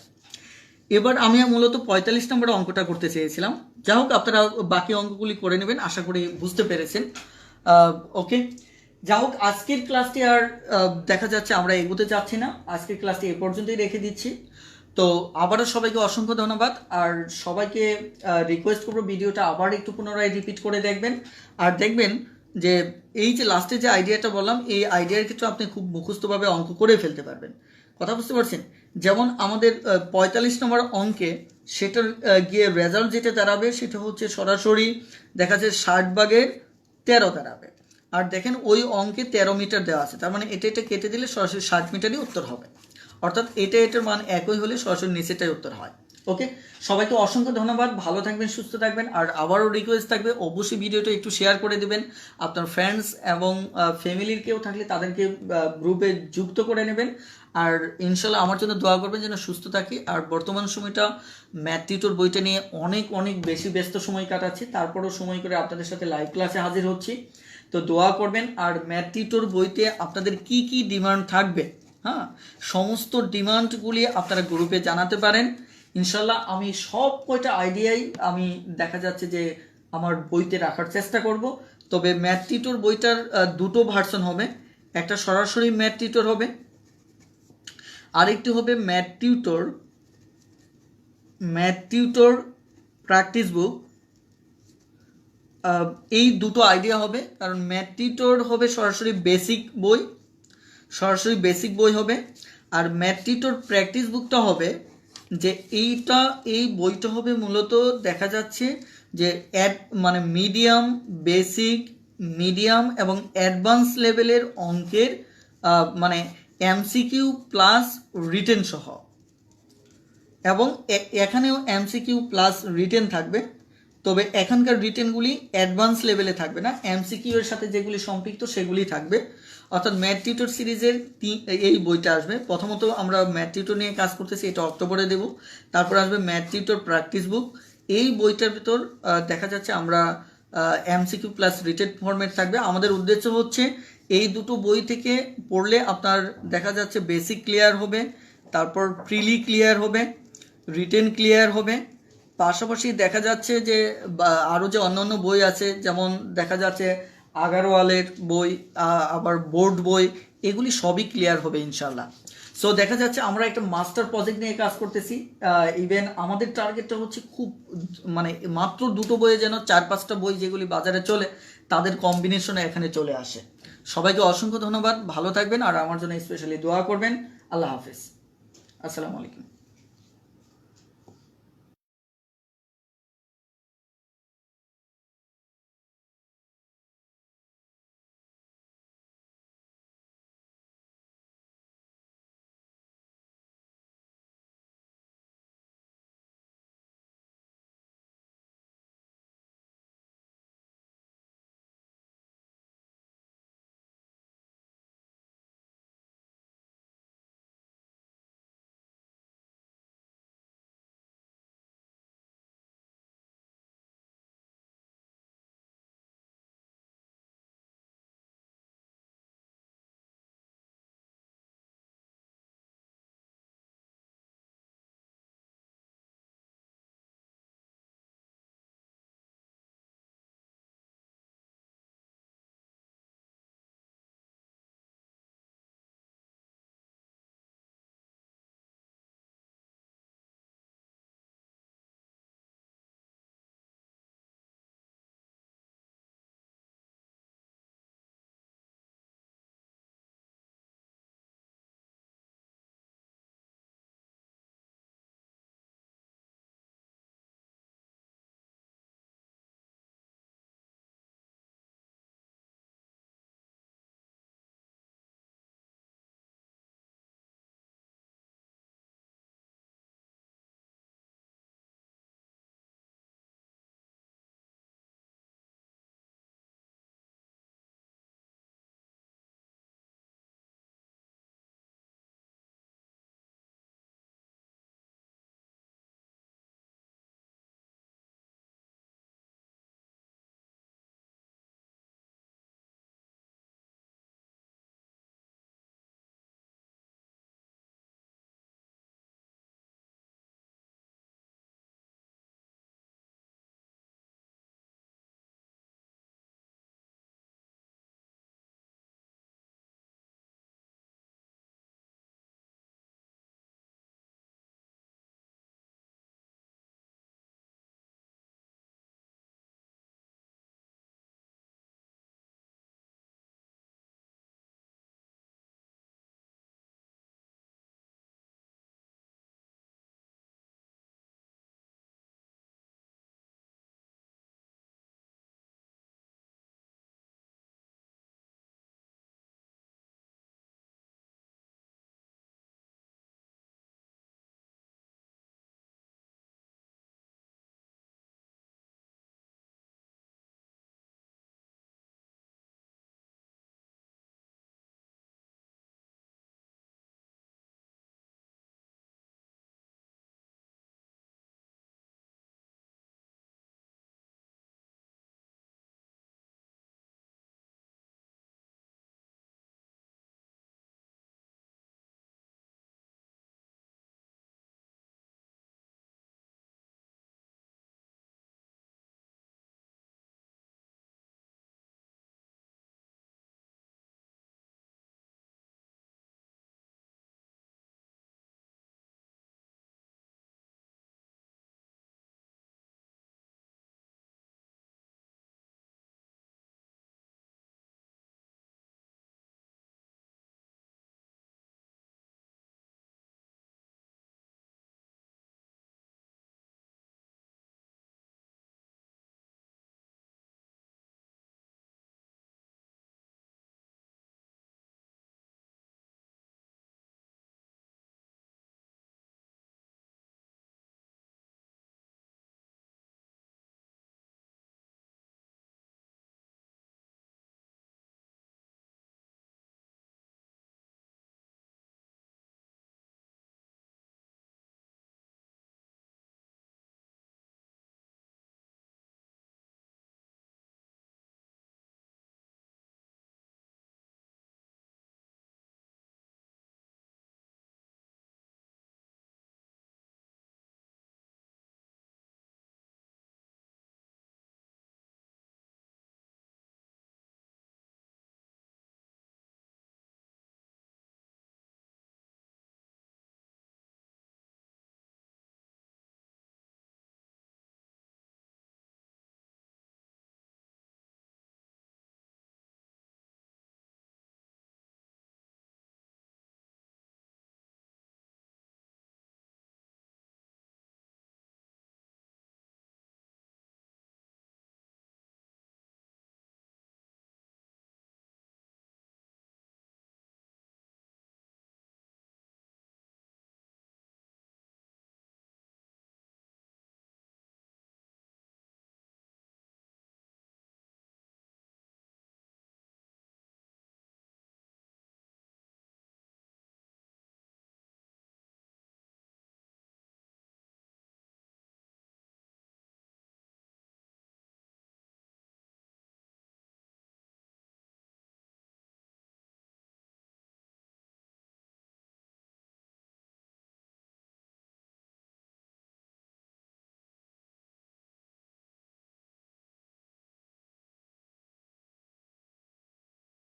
এবার আমি মূলত 45 নম্বর অঙ্কটা করতে চেয়েছিলাম, যা হোক আপনারা বাকি অঙ্কগুলি করে নেবেন, আশা করি বুঝতে পেরেছেন। ওকে, যা হোক আজকের ক্লাসটি আর দেখা যাচ্ছে আমরা এগোতে যাচ্ছি না, আজকের ক্লাসটি এ পর্যন্তই রেখে দিচ্ছি। তো আবারও সবাইকে অসংখ্য ধন্যবাদ, আর সবাইকে রিকোয়েস্ট করবো ভিডিওটা আবার একটু পুনরায় রিপিট করে দেখবেন, আর দেখবেন যে এই যে লাস্টে যে আইডিয়াটা বললাম এই আইডিয়ার ক্ষেত্রে আপনি খুব মুখস্থভাবে অঙ্ক করে ফেলতে পারবেন। কথা বুঝতে পারছেন? যেমন আমাদের 45 নম্বর অঙ্কে সেটার গিয়ে রেজাল্ট যেটা দাঁড়াবে সেটা হচ্ছে সরাসরি দেখা যাচ্ছে 60/13 দাঁড়াবে, আর দেখেন ওই অঙ্কে 13 মিটার দেওয়া আছে, তার মানে এটা কেটে দিলে সরাসরি 60 মিটারই উত্তর হবে, অর্থাৎ এটার মান একই হলে সরাসরি নিচেটাই উত্তর হয়। ওকে, সবাইকে অসংখ্য ধন্যবাদ, ভালো থাকবেন, সুস্থ থাকবেন। আর আবারও রিকোয়েস্ট থাকবে অবশ্যই ভিডিওটা একটু শেয়ার করে দেবেন, আপনার ফ্রেন্ডস এবং ফ্যামিলির কেউ থাকলে তাদেরকে গ্রুপে যুক্ত করে নেবেন। আর ইনশাল্লাহ আমার জন্য দোয়া করবেন যেন সুস্থ থাকি। আর বর্তমান সময়টা ম্যাথ টিউটর বইটা নিয়ে অনেক অনেক বেশি ব্যস্ত সময় কাটাচ্ছি, তারপরও সময় করে আপনাদের সাথে লাইভ ক্লাসে হাজির হচ্ছি। তো দোয়া করবেন। আর ম্যাথ টিউটর বইতে আপনাদের কি কি ডিমান্ড থাকবে, হ্যাঁ, সমস্ত ডিমান্ডগুলি আপনারা গ্রুপে জানাতে পারেন। ইনশাল্লাহ আমি সব কয়টা আইডিয়াই আমি দেখা যাচ্ছে যে আমার বইতে রাখার চেষ্টা করব। তবে ম্যাথ টিউটর বইটার দুটো ভার্সন হবে, একটা সরাসরি ম্যাথ টিউটর হবে, আরেকটি হবে ম্যাথ টিউটর প্র্যাকটিস বুক। এই দুটো আইডিয়া হবে, কারণ ম্যাথ টিউটর হবে সরাসরি বেসিক বই হবে, আর ম্যাথ টিউটর প্র্যাকটিস বুকটা হবে যে এই বইটা হবে মূলত দেখা যাচ্ছে যে মানে মিডিয়াম এবং অ্যাডভান্স লেভেলের অঙ্কের মানে এমসিকিউ প্লাস রিটেন সহ, এবং এখানেও এমসিকিউ প্লাস রিটেন থাকবে। তবে এখানকার রিটেনগুলি অ্যাডভান্স লেভেলে থাকবে না, এমসিকিউ এর সাথে যেগুলি সম্পৃক্ত সেগুলি থাকবে। অর্থাৎ ম্যাথ টিউটর সিরিজের এই বইটা আসবে। প্রথমত আমরা ম্যাথ টিউটর নিয়ে কাজ করতেছি, এটা অক্টোবরে দেব। তারপর আসবে ম্যাথ টিউটর প্র্যাকটিস বুক। এই বইটার ভিতর দেখা যাচ্ছে আমরা এমসিকিউ প্লাস রিটেন ফরম্যাট থাকবে। আমাদের উদ্দেশ্য হচ্ছে এই দুটো বই থেকে পড়লে আপনার দেখা যাচ্ছে বেসিক ক্লিয়ার হবে, তারপর প্রিলি ক্লিয়ার হবে, রিটেন ক্লিয়ার হবে। পাশাপাশি দেখা যাচ্ছে যে আরও যে অন্যান্য বই আছে, যেমন দেখা যাচ্ছে আগারওয়ালের বই, আবার বোর্ড বই, এগুলি সবই ক্লিয়ার হবে ইনশাল্লাহ। সো দেখা যাচ্ছে আমরা একটা মাস্টার প্রজেক্ট নিয়ে কাজ করতেছি। ইভেন আমাদের টার্গেটটা হচ্ছে খুব মানে মাত্র দুটো বইয়ে যেন 4-5টা বই যেগুলি বাজারে চলে তাদের কম্বিনেশনে এখানে চলে আসে। সবাইকে অসংখ্য ধন্যবাদ, ভালো থাকবেন, আর আমার জন্য স্পেশালি দোয়া করবেন। আল্লাহ হাফিজ, আসসালামু আলাইকুম।